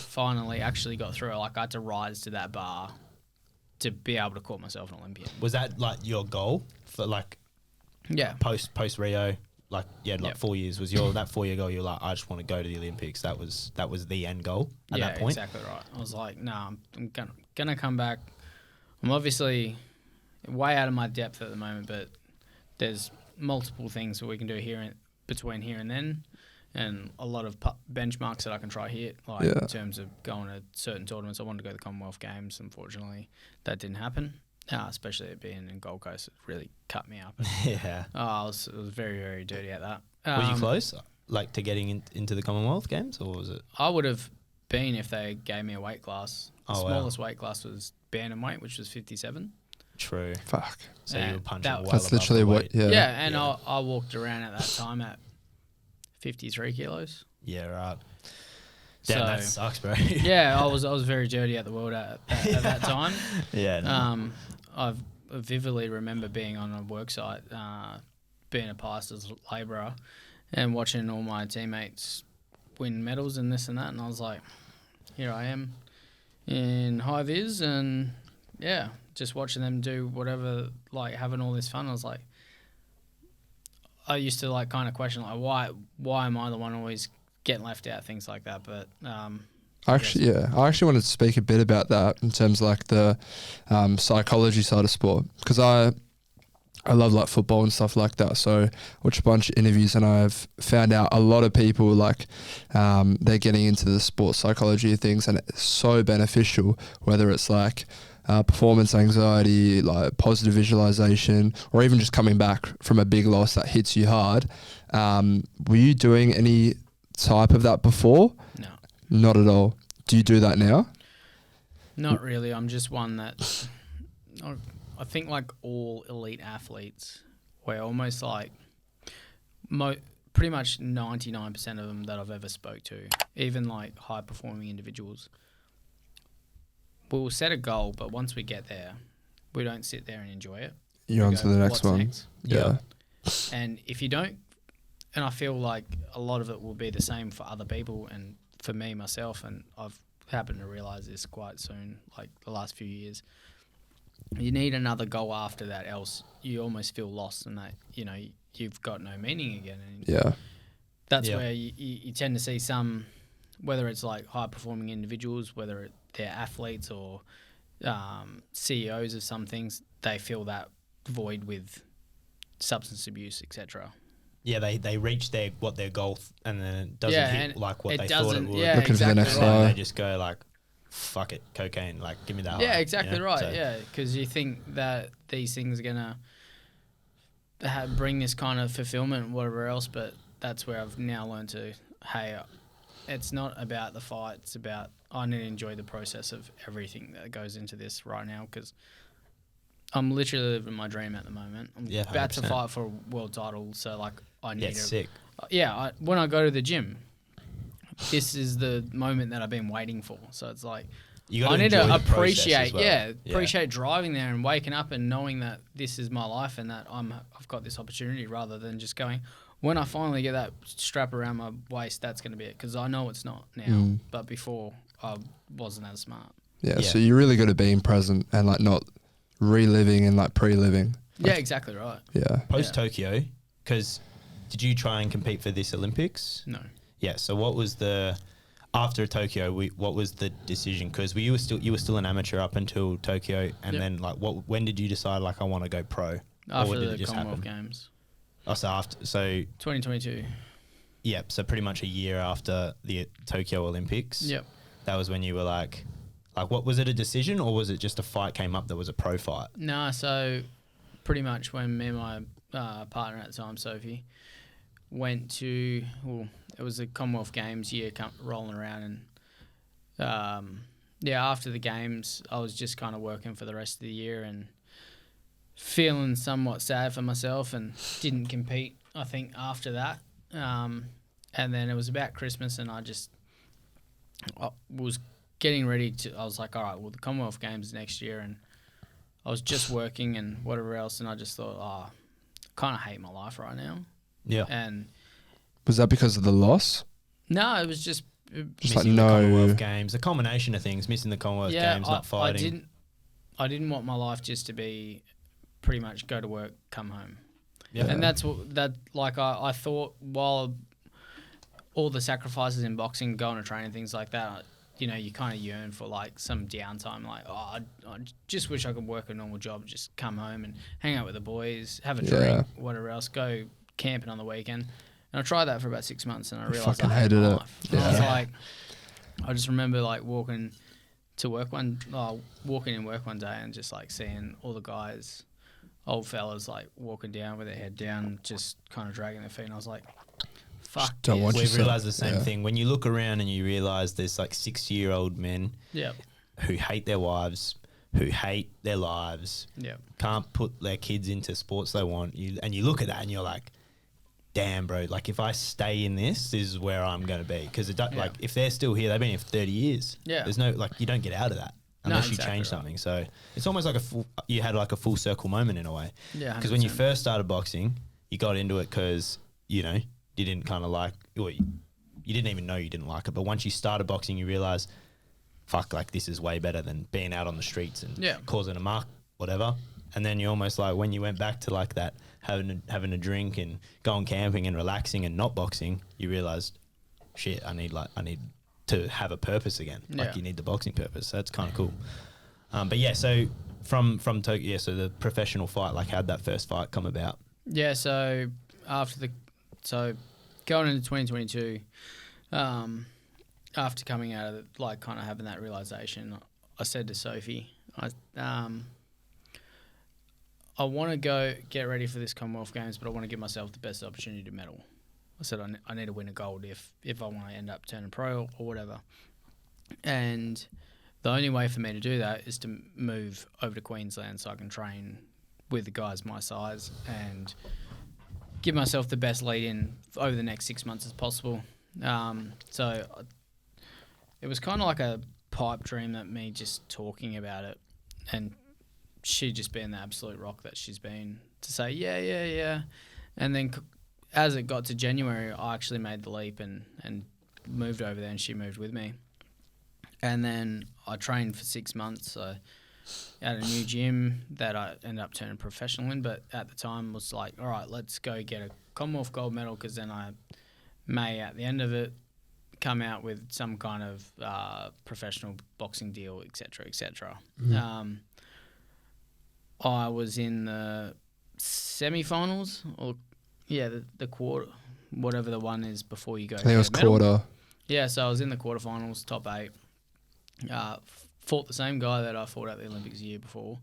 S1: finally actually got through. Like I had to rise to that bar to be able to call myself an Olympian.
S2: Was that like your goal for post Rio? 4 years was that 4 year goal. You're like, I just want to go to the Olympics. That was the end goal at that point.
S1: Yeah, exactly right. I was like, no, I'm gonna come back. I'm obviously way out of my depth at the moment, but there's multiple things that we can do between here and then, and a lot of benchmarks that I can try hit. In terms of going to certain tournaments, I wanted to go to the Commonwealth Games. Unfortunately, that didn't happen. Especially it being in Gold Coast, it really cut me up.
S2: Yeah.
S1: I was very, very dirty at that.
S2: Were you close, to getting into the Commonwealth Games, or was it?
S1: I would have been if they gave me a weight class. The smallest weight class was bantamweight, which was 57.
S2: True.
S3: Fuck.
S2: So you were punching well
S3: that's literally what. Yeah.
S1: And I walked around at that time at 53 kilos.
S2: Yeah, right. Damn, that sucks, bro.
S1: Yeah, I was very dirty at the world at that time.
S2: Yeah. No.
S1: I vividly remember being on a work site, being a pastor's labourer, and watching all my teammates win medals and this and that, and I was like, here I am in high vis, and just watching them do whatever, having all this fun. I was like, I used to kind of question why am I the one always getting left out, things like that. But I actually wanted to speak a bit about that in terms of the psychology side of sport, because I love football and stuff like that. So I watched a bunch of interviews, and I've found out a lot of people they're getting into the sports psychology of things, and it's so beneficial, whether it's performance anxiety, positive visualization, or even just coming back from a big loss that hits you hard. Were you doing any type of that before? No.
S3: Not at all. Do you do that now?
S1: Not really. I'm just one that I think like all elite athletes, we're almost like pretty much 99% of them that I've ever spoke to, even like high performing individuals, we'll set a goal, but once we get there, we don't sit there and enjoy it.
S3: You're on to the next
S1: "What's
S3: one.
S1: next?"
S3: Yeah.
S1: And if you don't, and I feel like a lot of it will be the same for other people and for me, myself, and I've happened to realise this quite soon, like the last few years. You need another goal after that, else you almost feel lost and that, you know, you've got no meaning again. And
S3: Yeah.
S1: that's where you tend to see some, whether it's like high-performing individuals, whether they're athletes or CEOs of some things, they fill that void with substance abuse, etc.
S2: Yeah, they reach their goal and then it doesn't hit like what they thought it would.
S1: Yeah,
S3: Looking for the next
S1: right.
S3: high.
S2: They just go like, fuck it, cocaine, like give me that.
S1: Yeah,
S2: high,
S1: exactly
S2: you know?
S1: right.
S2: So,
S1: Yeah, because you think that these things are gonna bring this kind of fulfillment, and whatever else, but that's where I've now learned to, hey, it's not about the fight. It's about I need to enjoy the process of everything that goes into this right now, because I'm literally living my dream at the moment. I'm about to
S2: 100%.
S1: fight for a world title, so like I need to.
S2: sick.
S1: Yeah, when I go to the gym, this is the moment that I've been waiting for. So it's like
S2: You
S1: I need to
S2: enjoy the process
S1: appreciate,
S2: as well.
S1: appreciate driving there and waking up and knowing that this is my life and that I've got this opportunity, rather than just going, when I finally get that strap around my waist, that's going to be it. Because I know it's not now, but before I wasn't as smart.
S3: Yeah. So you really got to be present and like not reliving and like pre-living.
S1: Yeah, exactly right.
S3: Yeah.
S2: Post Tokyo, because did you try and compete for this Olympics?
S1: No.
S2: Yeah. So what was after Tokyo? What was the decision? Because you were still an amateur up until Tokyo, and then like when did you decide like I want to go pro?
S1: After
S2: or did
S1: the
S2: it just
S1: Commonwealth
S2: happen?
S1: Games.
S2: Oh, so
S1: 2022.
S2: Yeah, so pretty much a year after the Tokyo Olympics.
S1: Yep.
S2: That was when you were like what was it, a decision, or was it just a fight came up that was a pro fight?
S1: No, so pretty much when me and my partner at the time, Sophie, went to, it was the Commonwealth Games year rolling around, and after the games, I was just kind of working for the rest of the year and feeling somewhat sad for myself, and didn't compete, I think, after that. And then it was about Christmas, and I was getting ready to, I was like, all right, well, the Commonwealth Games next year, and I was just working and whatever else, and I just thought, I kind of hate my life right now.
S2: Yeah.
S1: And
S3: Was that because of the loss?
S1: no, it was just
S3: Just like
S2: Missing the
S3: no.
S2: Commonwealth Games, a combination of things, missing the Commonwealth Games, not fighting.
S1: I didn't want my life just to be pretty much go to work, come home.
S2: Yeah.
S1: And that's like I thought, while all the sacrifices in boxing, going to train and things like that, you know, you kind of yearn for like some downtime, like, I just wish I could work a normal job, just come home and hang out with the boys, have a drink, whatever else, go camping on the weekend. And I tried that for about 6 months, and I realised I hated my life. And I was like, I just remember like walking in work one day and just like seeing all the guys, old fellas, like walking down with their head down, just kind of dragging their feet, and I was like, fuck.
S3: Don't want
S2: We've
S3: yourself.
S2: realised the same thing. When you look around and you realise there's like 60-year-old men who hate their wives, who hate their lives, can't put their kids into sports they want, and you look at that and you're like, damn, bro, like if I stay in this is where I'm going to be. Because like if they're still here, they've been here for 30 years. Yeah. There's no, like, you don't get out of that unless you change something. So it's almost like you had like a full circle moment in a way.
S1: Yeah.
S2: Because when you first started boxing, you got into it because, you know, you didn't kind of like, or you didn't even know you didn't like it. But once you started boxing, you realize, fuck, like this is way better than being out on the streets and causing a mark, whatever. And then you almost like, when you went back to like that, having a drink and going camping and relaxing and not boxing, you realized, shit, I need to have a purpose again. Like you need the boxing purpose. So that's kind of cool. But yeah, so from Tokyo, so the professional fight, like how'd that first fight come about?
S1: Yeah, so going into 2022, after coming out of it, like kind of having that realization, I said to Sophie, I want to go get ready for this Commonwealth Games, but I want to give myself the best opportunity to medal. I said I need to win a gold if I want to end up turning pro or whatever. And the only way for me to do that is to move over to Queensland so I can train with the guys my size and give myself the best lead in over the next 6 months as possible. So it was kind of like a pipe dream that me just talking about it and she just being the absolute rock that she's been to say, yeah. And then as it got to January, I actually made the leap and moved over there and she moved with me. And then I trained for 6 months. So at a new gym that I ended up turning professional in, but at the time was like, all right, let's go get a Commonwealth gold medal because then I may, at the end of it, come out with some kind of professional boxing deal, etc., etc. I was in the semi-finals, or the quarter, whatever the one is before you go.
S3: I think it was
S1: medal.
S3: quarter.
S1: Yeah, so I was in the quarterfinals, top 8. Fought the same guy that I fought at the Olympics the year before.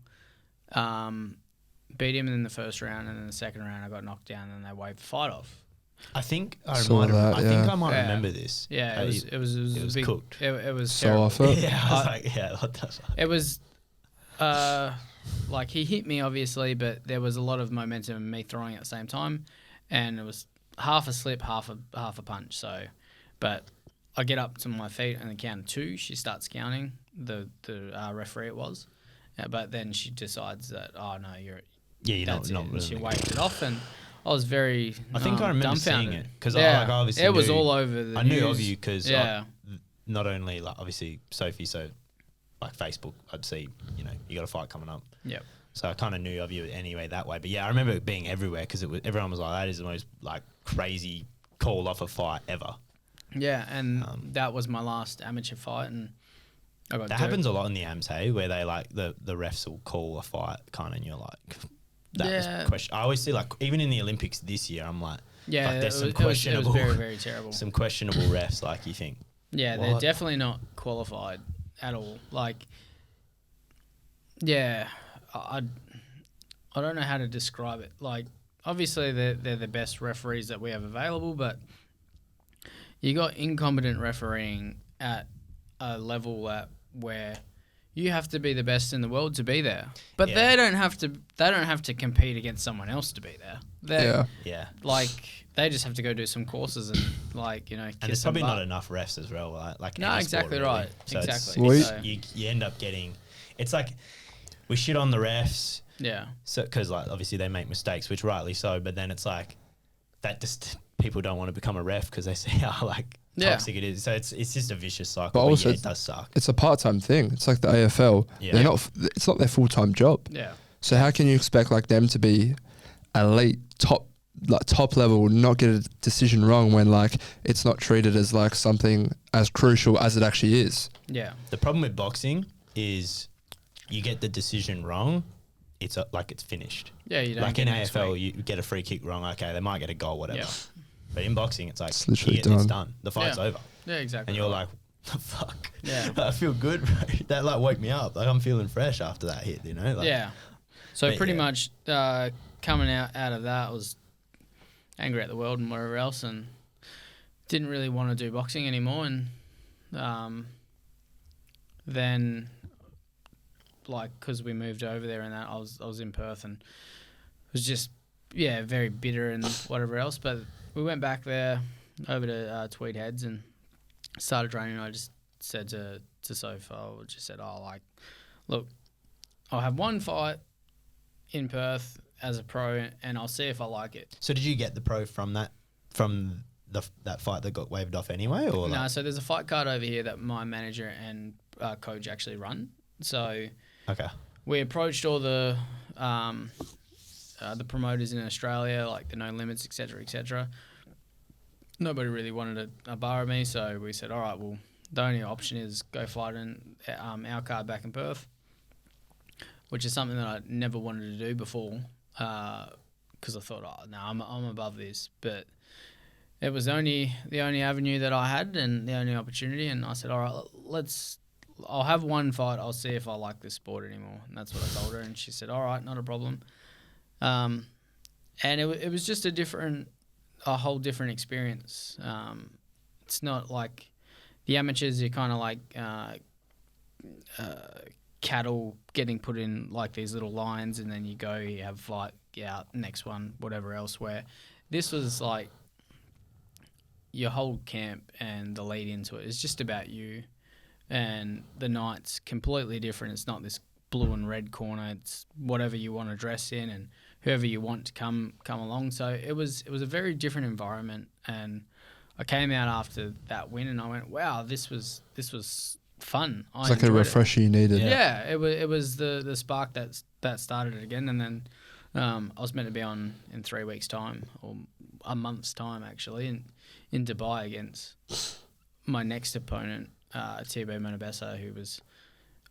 S1: Beat him in the first round, and then the second round I got knocked down, and they waved the fight off.
S2: I think I might remember this.
S1: Yeah, it was big,
S2: cooked.
S1: It was
S3: So
S1: terrible.
S3: off it.
S2: Yeah, I was like, yeah, what the fuck?
S1: It was like he hit me obviously, but there was a lot of momentum in me throwing at the same time, and it was half a slip, half a punch. So, but I get up to my feet and the count of 2. She starts counting the referee it was, but then she decides that
S2: you're not
S1: and she waved it off, and I was very
S2: I think I remember
S1: dumbfounded.
S2: seeing it because I obviously
S1: it was all over the
S2: I
S1: news.
S2: knew of you because
S1: yeah.
S2: not only like obviously Sophie, so like Facebook, I'd see you got a fight coming up.
S1: Yep.
S2: So I kind of knew of you anyway that way. But yeah, I remember it being everywhere because everyone was like, that is the most like crazy call off a fight ever.
S1: Yeah, and that was my last amateur fight, and I got
S2: that happens a lot in the AMs, hey, where they like the refs will call a fight kind of, and you're like, was question. I always see like even in the Olympics this year, I'm like, there's some questionable,
S1: it was very, very terrible.
S2: Some questionable refs, like you think.
S1: Yeah,
S2: what?
S1: They're definitely not qualified at all. Like, yeah, I don't know how to describe it. Like, obviously they're the best referees that we have available, but you got incompetent refereeing at a level where you have to be the best in the world to be there. But they don't have to compete against someone else to be there.
S2: Yeah.
S1: Like, they just have to go do some courses and
S2: and there's probably not enough refs as well. Like
S1: no,
S2: any
S1: exactly
S2: sport, really.
S1: right.
S2: So
S1: Exactly.
S2: You end up getting. It's like we shit on the refs.
S1: Yeah.
S2: So because like obviously they make mistakes, which rightly so. But then it's like that just people don't want to become a ref because they see how like toxic it is. So it's just a vicious cycle. But also it does suck.
S3: It's a part-time thing. It's like the AFL.
S2: Yeah.
S3: They're not. It's not their full-time job.
S1: Yeah.
S3: So how can you expect like them to be elite, top level, not get a decision wrong when like it's not treated as like something as crucial as it actually is?
S1: Yeah.
S2: The problem with boxing is you get the decision wrong, it's like it's finished.
S1: Yeah, you don't
S2: like
S1: get
S2: in
S1: next
S2: AFL,
S1: week.
S2: you get a free kick wrong. Okay, they might get a goal, whatever.
S1: Yeah.
S2: But in boxing, it's like
S3: It's literally
S2: it's
S3: done.
S2: done. The fight's over,
S1: Yeah, exactly.
S2: and you're like, the fuck.
S1: Yeah.
S2: I feel good. Bro. That like woke me up. Like I'm feeling fresh after that hit. Like,
S1: yeah. So
S2: but
S1: pretty much coming out of that, I was angry at the world and whatever else, and didn't really want to do boxing anymore. And then, like, because we moved over there and that, I was in Perth and was just very bitter and whatever else. But we went back there over to Tweed Heads and started training. I just said to Sophie, I just said, look, I'll have one fight in Perth as a pro, and I'll see if I like it.
S2: So did you get the pro from that fight that got waved off anyway, or
S1: no? So there's a fight card over here that my manager and coach actually run. So
S2: okay,
S1: we approached all the promoters in Australia, like the No Limits, etc. Nobody really wanted a bar of me, so we said, all right, well, the only option is go fight in our card back in Perth, which is something that I never wanted to do before, because I thought, I'm above this. But it was the only avenue that I had and the only opportunity, and I said, all right, I'll have one fight. I'll see if I like this sport anymore. And that's what I told her, and she said, all right, not a problem. And it was just a whole different experience. It's not like the amateurs. You're kind of like cattle getting put in like these little lines, and then you go, you have fight, out, next one, whatever else. Where this was like your whole camp and the lead into it is just about you, and the night's completely different. It's not this blue and red corner. It's whatever you want to dress in and whoever you want to come along. So it was a very different environment, and I came out after that win and I went, wow, this was fun.
S3: It's like a refresher you needed.
S1: Yeah, it was the spark that started it again. And then I was meant to be on in 3 weeks' time, or a month's time actually, in Dubai against my next opponent, Thibaut Monabessa, who was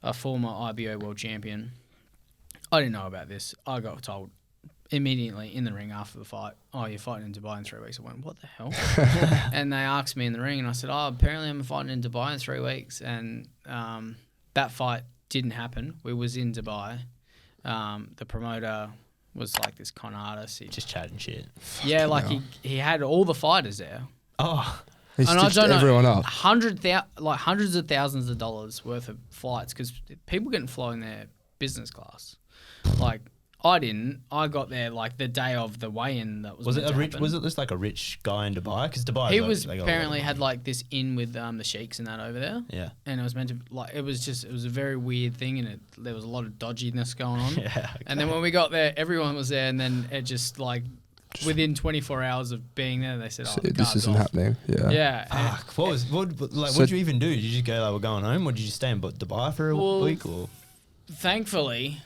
S1: a former IBO world champion. I didn't know about this. I got told immediately in the ring after the fight, oh, you're fighting in Dubai in 3 weeks. I went, what the hell? And they asked me in the ring, and I said, oh, apparently I'm fighting in Dubai in 3 weeks. And that fight didn't happen. We was in Dubai. The promoter was like this con artist. He
S2: Just chatting shit.
S1: yeah, like he had all the fighters there.
S2: Oh,
S3: He stitched everyone up.
S1: Hundreds of thousands of dollars worth of flights, because people getting flown there business class. Like, I didn't. I got there like the day of the weigh-in. That
S2: was it a rich? Was it just like a rich guy in Dubai? Because Dubai,
S1: he was apparently had like this in with the sheiks and that over there.
S2: Yeah,
S1: and it was meant to like it was a very weird thing, and there was a lot of dodginess going on.
S2: Yeah, okay.
S1: And then when we got there, everyone was there, and then it just like within 24 hours of being there, they said, "Oh,
S3: this isn't happening." Yeah.
S1: Yeah.
S2: Fuck. What did you even do? Did you just go like we're going home, or did you stay in Dubai for a week? Or
S1: thankfully,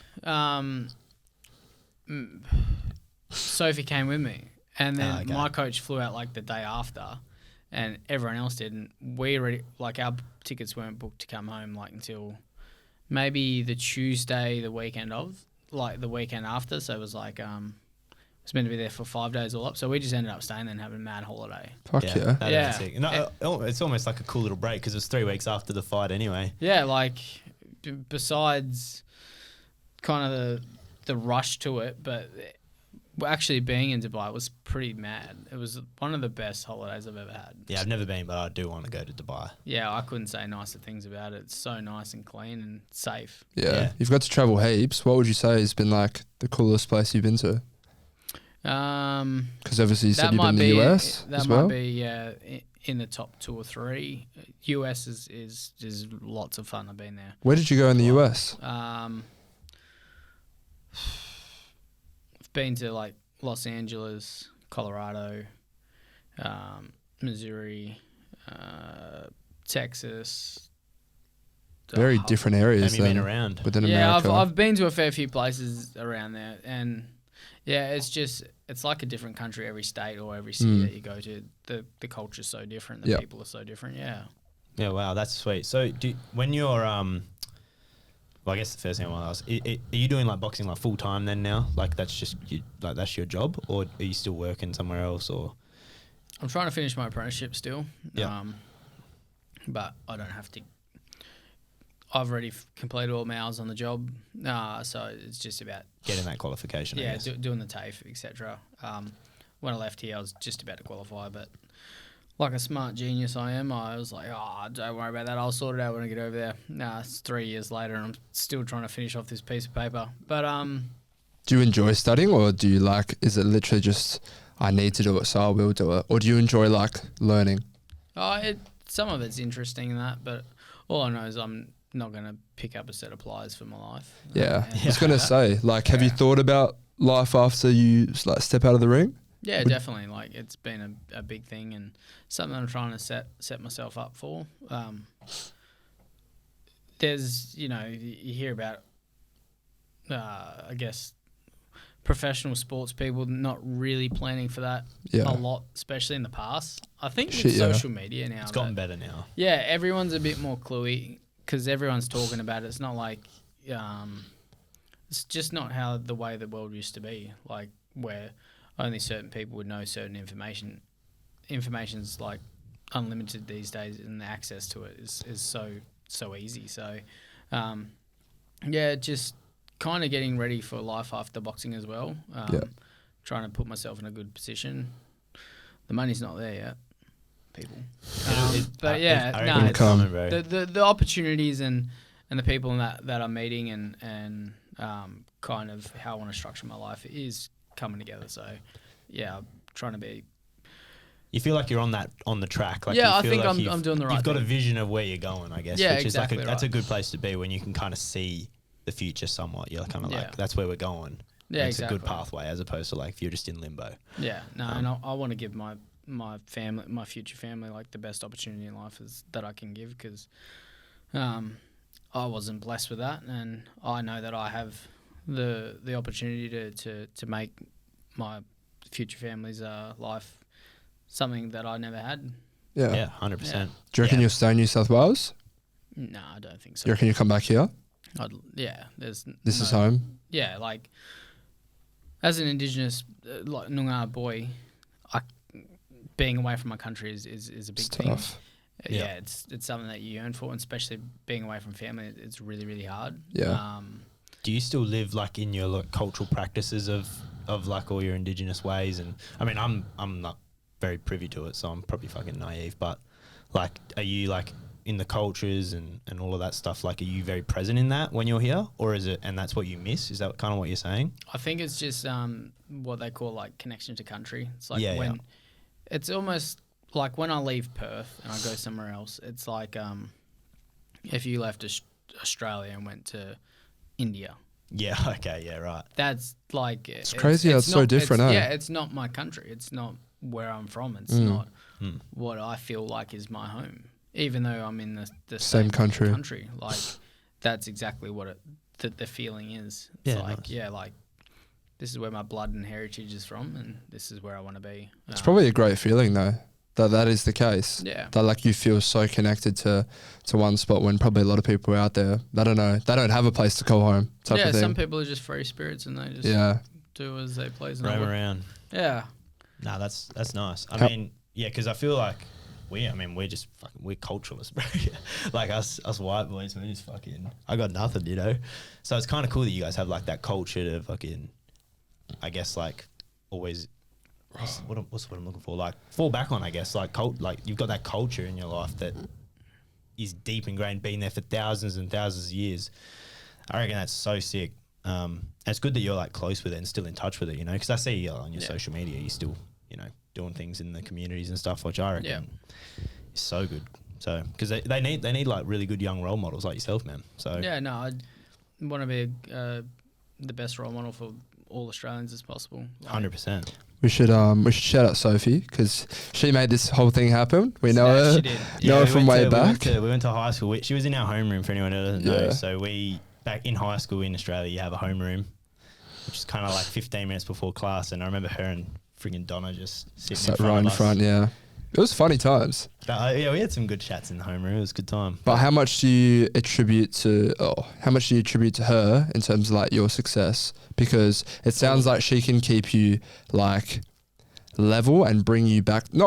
S1: Sophie came with me, and then my coach flew out like the day after, and everyone else did. And we already like our tickets weren't booked to come home like until maybe the Tuesday, the weekend after. So it was like was meant to be there for 5 days all up. So we just ended up staying there and having a mad holiday.
S3: Fuck yeah.
S1: Yeah.
S2: Sick. No, it's almost like a cool little break because it was 3 weeks after the fight anyway.
S1: Yeah, like besides kind of the rush to it, but actually being in Dubai was pretty mad. It was one of the best holidays I've ever had.
S2: Yeah, I've never been, but I do want to go to Dubai.
S1: Yeah, I couldn't say nicer things about it. It's so nice and clean and safe.
S3: Yeah. You've got to travel heaps. What would you say has been like the coolest place you've been to?
S1: Because
S3: obviously you said you've been in the US as well.
S1: That might be in the top 2 or 3. US is lots of fun. I've been there.
S3: Where did you go in the US?
S1: I've been to like Los Angeles, Colorado, Missouri, Texas.
S3: Very different areas.
S2: Have you been around?
S3: Within America.
S1: I've been to a fair few places around there, and yeah, it's like a different country every state or every city that you go to. The culture's so different. The people are so different. Yeah. Yeah.
S2: Wow, that's sweet. So when you're well, I guess the first thing I want to ask, are you doing like boxing like full time then now? Like that's just that's your job, or are you still working somewhere else? Or
S1: I'm trying to finish my apprenticeship still.
S2: Yeah.
S1: But I don't have to. I've already completed all my hours on the job, so it's just about
S2: getting that qualification.
S1: Yeah, doing the TAFE, etc. When I left here, I was just about to qualify, but like a smart genius I am, I was like, oh, don't worry about that. I'll sort it out when I get over there. It's 3 years later, and I'm still trying to finish off this piece of paper. But
S3: do you enjoy studying, or do you is it literally just I need to do it, so I will do it, or do you enjoy like learning?
S1: Some of it's interesting in that, but all I know is I'm not going to pick up a set of pliers for my life.
S3: Yeah. I was going to say, have you thought about life after you step out of the ring?
S1: Yeah, definitely. Like it's been a big thing and something I'm trying to set myself up for. There's, you hear about, I guess, professional sports people not really planning for that a lot, especially in the past. I think with social media now.
S2: It's gotten better now.
S1: Yeah, everyone's a bit more cluey because everyone's talking about it. It's not like, it's just not how the way the world used to be, like where only certain people would know certain information. Information's like unlimited these days, and the access to it is so easy. So, just kind of getting ready for life after boxing as well. Trying to put myself in a good position. The money's not there yet, people. The opportunities and and the people that I'm meeting and kind of how I want to structure my life is coming together. So yeah, I'm trying to be.
S2: You feel like you're on the track. Like
S1: Yeah,
S2: you
S1: I
S2: feel
S1: think
S2: like
S1: I'm doing the right
S2: You've got a
S1: thing.
S2: vision of where you're going, I guess.
S1: Yeah,
S2: which
S1: exactly
S2: is like that's a
S1: right.
S2: good place to be when you can kind of see the future somewhat. You're kind of
S1: Yeah.
S2: like, that's where we're going.
S1: Yeah,
S2: And
S1: exactly.
S2: It's a good pathway as opposed to like if you're just in limbo.
S1: Yeah, no, and I want to give my family, my future family, like the best opportunity in life that I can give, because I wasn't blessed with that, and I know that I have the opportunity to make my future family's life something that I never had.
S2: Yeah, 100%.
S1: Yeah.
S3: Do you reckon you'll stay in New South Wales?
S1: No, I don't think so.
S3: Do you reckon you'll come back here?
S1: This
S3: Is home?
S1: Yeah, like as an Indigenous like Noongar boy, being away from my country is a big
S3: It's
S1: thing.
S3: tough.
S1: Yeah, it's something that you yearn for, and especially being away from family, it's really, really hard.
S3: Yeah.
S2: Do you still live like in your like cultural practices of like all your Indigenous ways? And I mean, I'm not very privy to it, so I'm probably fucking naive. But like, are you like in the cultures and all of that stuff? Like, are you very present in that when you're here, or is it? And that's what you miss? Is that kind of what you're saying?
S1: I think it's just what they call like connection to country. It's like
S2: Yeah,
S1: when it's almost like when I leave Perth and I go somewhere else. It's like if you left Australia and went to India.
S2: Yeah. Okay. Yeah. Right.
S1: That's like
S3: It's crazy how it's so
S1: not-
S3: different, eh?
S1: Yeah, it's not my country. It's not where I'm from. It's not what I feel like is my home. Even though I'm in the
S3: Same country.
S1: Like that's exactly what the feeling is. It's
S2: Yeah,
S1: like
S2: nice.
S1: like this is where my blood and heritage is from, and this is where I want to be.
S3: It's probably a great feeling though, that is the case.
S1: Yeah.
S3: That like you feel so connected to one spot when probably a lot of people out there, I don't know, they don't have a place to call home type
S1: Yeah,
S3: of thing.
S1: some people are just free spirits and they just do as they please. And I
S2: Roam
S1: would-
S2: around.
S1: Yeah.
S2: Nah, that's nice. I
S3: How-
S2: mean, yeah, because I feel like we're just fucking, we're culturalists, bro. Like us white boys, we're just fucking, I got nothing, you know? So it's kind of cool that you guys have like that culture to fucking, I guess like always, what's what I'm looking for? Like fall back on, I guess, like like you've got that culture in your life that is deep ingrained, been there for thousands and thousands of years. I reckon that's so sick. And it's good that you're like close with it and still in touch with it, you know, because I see you on your social media, you're still, you know, doing things in the communities and stuff, which I reckon is so good. So, because they need like really good young role models like yourself, man. So
S1: Yeah, no, I want to be the best role model for all Australians as possible. Like,
S2: 100%.
S3: We should shout out Sophie because she made this whole thing happen. We know
S1: Yeah,
S3: her,
S1: she did.
S3: know her from way back.
S2: We went to high school. She was in our homeroom for anyone who doesn't know.
S3: Yeah.
S2: So back in high school in Australia, you have a homeroom, which is kind of like 15 minutes before class. And I remember her and friggin' Donna just sitting
S3: Sat
S2: in front
S3: right
S2: of
S3: in
S2: us.
S3: front, yeah. It was funny times.
S2: Yeah, we had some good chats in the homeroom. It was a good time.
S3: But how much do you attribute to her in terms of like your success? Because it sounds like she can keep you like level and not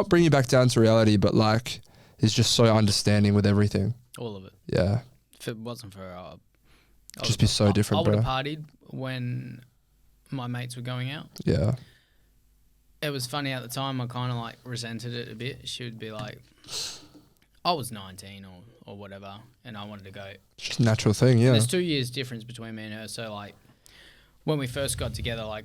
S3: bring you back down to reality, but like is just so understanding with everything.
S1: all of it.
S3: Yeah.
S1: If it wasn't for her, I
S3: Just be so different,
S1: I would
S3: bro.
S1: have partied when my mates were going out.
S3: Yeah.
S1: It was funny at the time. I kind of like resented it a bit. She would be like, I was 19 or whatever, and I wanted to go.
S3: It's just a natural thing, yeah.
S1: There's 2 years difference between me and her. So like when we first got together, like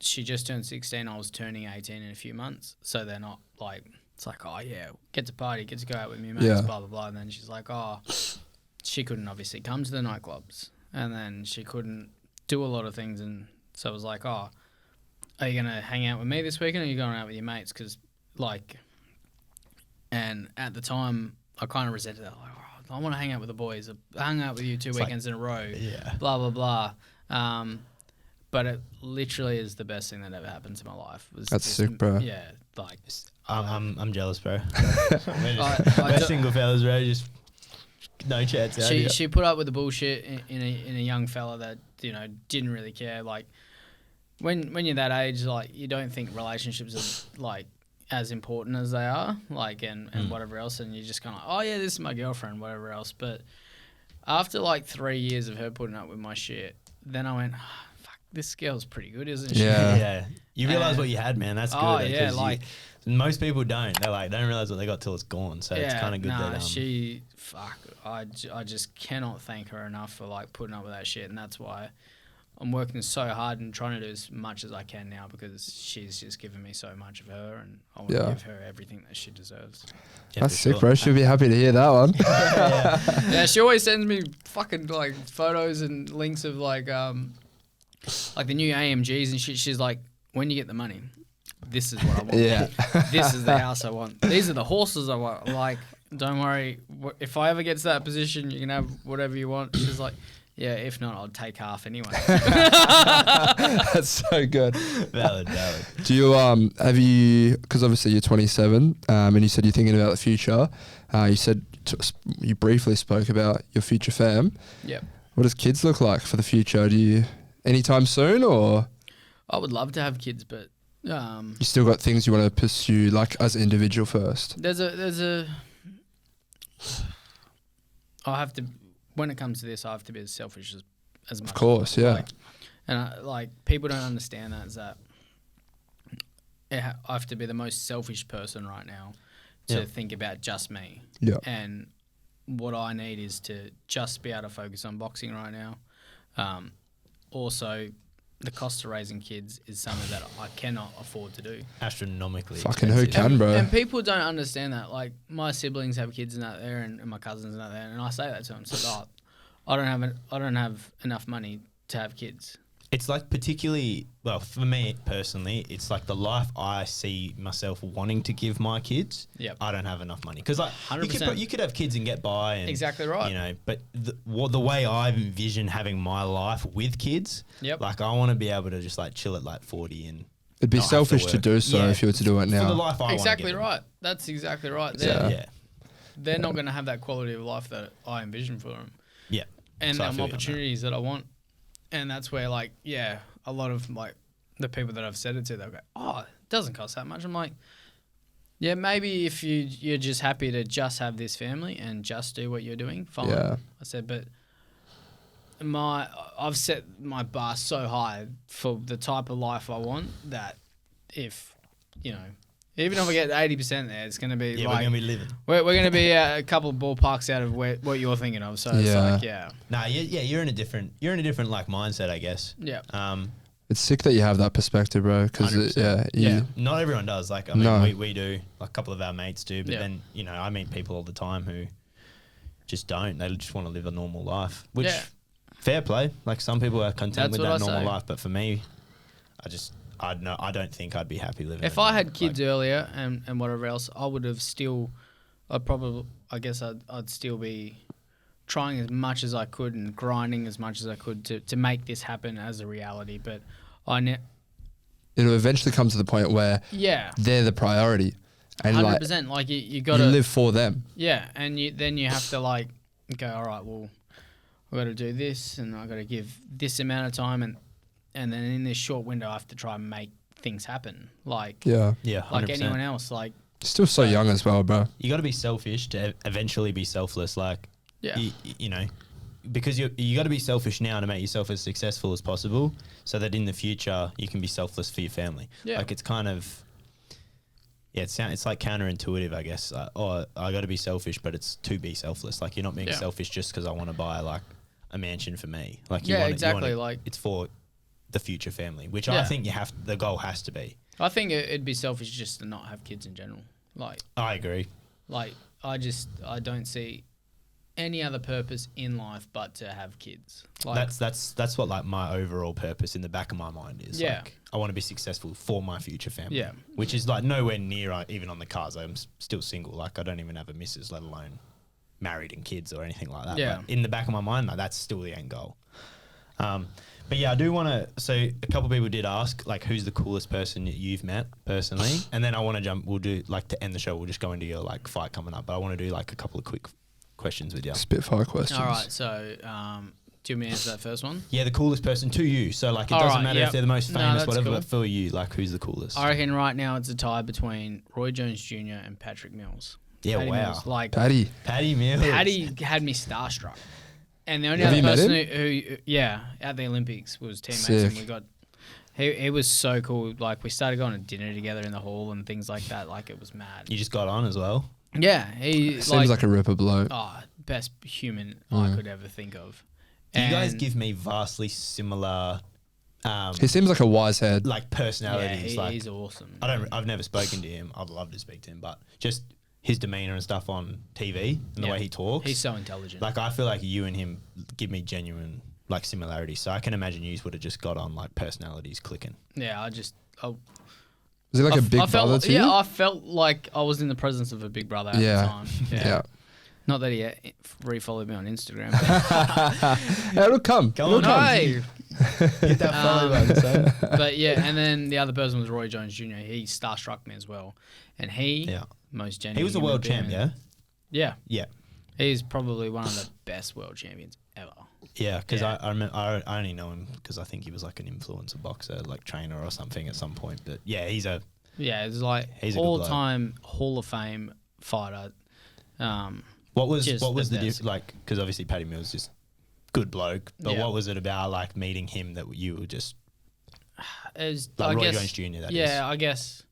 S1: she just turned 16. I was turning 18 in a few months. So they're not like, it's like, oh yeah, get to party, get to go out with me mates,
S3: Yeah.
S1: blah, blah, blah. And then she's like, oh, she couldn't obviously come to the nightclubs. And then she couldn't do a lot of things. And so it was like, oh, are you going to hang out with me this weekend or are you going out with your mates? Because like, and at the time I kind of resented that. Like, oh, I want to hang out with the boys. I hung out with you 2 weekends in a row.
S2: Yeah.
S1: Blah, blah, blah. But it literally is the best thing that ever happened to my life. Was
S3: That's
S1: this-
S3: sick, bro.
S1: Yeah, like
S2: I'm jealous, bro.
S1: I
S2: We're
S1: do-
S2: single fellas, bro. Just no chance out here.
S1: she put up with the bullshit in a young fella that didn't really care. Like when you're that age, like you don't think relationships are like as important as they are, like and whatever else, and you're just kind of like, oh yeah, this is my girlfriend, whatever else. But after like 3 years of her putting up with my shit, then I went, this girl's pretty good, isn't she?
S3: Yeah.
S2: Yeah. You realize what you had, man. That's good.
S1: Oh, yeah,
S2: 'cause
S1: like...
S2: most people don't. They're like, don't realize what they got till it's gone. So it's kind of good
S1: nah,
S2: that...
S1: I just cannot thank her enough for like putting up with that shit, and that's why I'm working so hard and trying to do as much as I can now, because she's just given me so much of her, and I want to give her everything that she deserves.
S2: Yeah,
S3: That's sick, bro. She'll be happy to hear that one.
S1: Yeah, she always sends me fucking like photos and links of like the new AMGs and shit. She's like, when you get the money, this is what I want.
S3: Yeah.
S1: This is the house I want. These are the horses I want. Like, don't worry. If I ever get to that position, you can have whatever you want. She's like, yeah, if not, I'll take half anyway.
S3: That's so good.
S2: Valid.
S3: Do you have you? Because obviously you're 27, and you said you're thinking about the future. You said you briefly spoke about your future fam.
S1: Yep.
S3: What does kids look like for the future? Do you anytime soon, or
S1: I would love to have kids, but
S3: you still got things you want to pursue, like as an individual first?
S1: there's a. I have to. When it comes to this, I have to be as selfish as much.
S3: Of course, yeah.
S1: Like people don't understand that, is that I have to be the most selfish person right now to think about just me.
S3: Yeah.
S1: And what I need is to just be able to focus on boxing right now. Also, the cost of raising kids is something that I cannot afford to do.
S2: Astronomically
S3: Fucking who
S2: expensive.
S3: can, bro?
S1: And people don't understand that. Like, my siblings have kids and that there, and my cousins and that there, and I say that to them. So, I don't have enough money to have kids.
S2: It's like particularly, well, for me personally, it's like the life I see myself wanting to give my kids.
S1: Yep.
S2: I don't have enough money because like
S1: 100%.
S2: you could have kids and get by. And,
S1: Exactly right.
S2: You know, but the way I envision having my life with kids,
S1: Yep.
S2: like I want to be able to just like chill at like 40 and
S3: It'd be
S2: not have
S3: selfish to
S2: work.
S3: do so
S2: Yeah,
S3: if you were to do it
S2: for the
S3: now.
S2: life I
S1: Exactly
S2: want to
S1: right. That's exactly right.
S3: Yeah.
S1: They're not going to have that quality of life that I envision for them.
S2: Yeah.
S1: And
S2: So I feel you on that.
S1: opportunities that I want. And that's where, like, yeah, a lot of, like, the people that I've said it to, they'll go, oh, it doesn't cost that much. I'm like, yeah, maybe if you're just happy to just have this family and just do what you're doing, fine.
S3: Yeah.
S1: I said, but I've set my bar so high for the type of life I want that if, you know, even if I get 80% there, it's going to be
S2: Yeah,
S1: like...
S2: we're gonna be living.
S1: We're going to be a couple of ballparks out of what you're thinking of. So it's
S3: Yeah.
S1: like, yeah.
S2: Nah, you're in a different like mindset, I guess.
S1: Yeah.
S3: It's sick that you have that perspective, bro. Because
S2: 100%.
S1: Yeah.
S2: Not everyone does. Like, I mean,
S3: No.
S2: we do. Like, a couple of our mates do. But
S1: Yeah.
S2: then, you know, I meet people all the time who just don't. They just want to live a normal life. Which,
S1: Yeah.
S2: fair play. Like, some people are content
S1: That's
S2: with
S1: what
S2: that
S1: I
S2: normal
S1: say.
S2: life. But for me, I don't think I'd be happy living.
S1: If
S2: a
S1: I
S2: normal-
S1: had kids earlier and whatever else, I would have still... I'd still be trying as much as I could and grinding as much as I could to make this happen as a reality. But
S3: it'll eventually come to the point where
S1: yeah,
S3: they're the priority. And
S1: 100%. Like, you got
S3: you
S1: to...
S3: live for them.
S1: Yeah, and then you have to, like, go, all right, well, I've got to do this and I've got to give this amount of time and then in this short window I have to try and make things happen. Like,
S3: Yeah.
S2: Yeah, 100%.
S1: like anyone else. Like,
S3: Still so young as well, bro.
S2: You got to be selfish to eventually be selfless. Like,
S1: yeah.
S2: you know, because you got to be selfish now to make yourself as successful as possible, so that in the future you can be selfless for your family.
S1: Yeah.
S2: Like, it's kind of, it's like counterintuitive, I guess. Like, oh, I got to be selfish, but it's to be selfless. Like, you're not being selfish just because I want to buy like a mansion for me. Like,
S1: exactly. Like,
S2: it's for the future family, which I think the goal has to be.
S1: I think it'd be selfish just to not have kids in general. Like,
S2: I agree.
S1: Like, I don't see any other purpose in life but to have kids. Like,
S2: That's what like my overall purpose in the back of my mind is.
S1: Yeah.
S2: Like, I want to be successful for my future family.
S1: Yeah.
S2: Which is like nowhere near even on the cards. I'm still single. Like, I don't even have a missus, let alone married and kids or anything like that.
S1: Yeah.
S2: But in the back of my mind, like, that's still the end goal. But yeah, I do want to. So a couple of people did ask, like, who's the coolest person that you've met personally, and then I want to jump. We'll do like to end the show. We'll just go into your like fight coming up, but I want to do like a couple of quick questions with you.
S3: Spitfire questions.
S1: all right, so do you want me to answer that first one?
S2: Yeah, the coolest person to you. So like, it
S1: All
S2: doesn't
S1: right,
S2: matter
S1: yep.
S2: if they're the most
S1: No,
S2: famous,
S1: that's
S2: whatever.
S1: cool.
S2: But for you, like, who's the coolest?
S1: I reckon right now it's a tie between Roy Jones Jr. and Patrick Mills.
S2: Yeah,
S1: Paddy
S2: wow.
S1: Mills. Like,
S3: Paddy.
S2: Paddy Mills.
S1: Paddy had me starstruck. And the only
S3: Have
S1: other
S3: you met
S1: person who at the Olympics was teammates, and
S3: Sick.
S1: we got. He was so cool. Like we started going to dinner together in the hall and things like that. Like it was mad.
S2: You just got on as well.
S1: Yeah, he
S3: Seems like a ripper bloke.
S1: best human I could ever think of.
S2: You guys
S1: And-
S2: give me vastly similar,
S3: He seems like a wise head.
S2: like personalities.
S1: Yeah, he's awesome.
S2: I've never spoken to him. I'd love to speak to him, but just his demeanor and stuff on TV and the way he talks.
S1: He's so intelligent.
S2: Like I feel like you and him give me genuine like similarities. So I can imagine you would have just got on like personalities clicking.
S1: Yeah,
S3: Is he like a big brother to you?
S1: Yeah, I felt like I was in the presence of a big brother at the time.
S3: Yeah.
S1: Not that he refollowed me on Instagram.
S3: It'll come.
S2: Go on,
S1: No.
S2: Hit that follow button, son.
S1: But yeah, and then the other person was Roy Jones Jr. He starstruck me as well. And most genuine.
S2: He was a
S1: human
S2: world
S1: being.
S2: champ, yeah?
S1: Yeah.
S2: Yeah.
S1: He's probably one of the best world champions ever.
S2: Yeah, because
S1: Yeah.
S2: I remember I only know him because I think he was like an influencer boxer, like trainer or something at some point. But yeah, he's a
S1: Yeah, it's like
S2: He's a good bloke.
S1: all-time Hall of Fame fighter.
S2: what was
S1: Just
S2: the
S1: the best.
S2: like? Because obviously Paddy Mills is good bloke, but
S1: Yeah.
S2: what was it about like meeting him that you were just
S1: Is
S2: like
S1: I
S2: Roy
S1: guess,
S2: Jones Jr. That is.
S1: yeah, I guess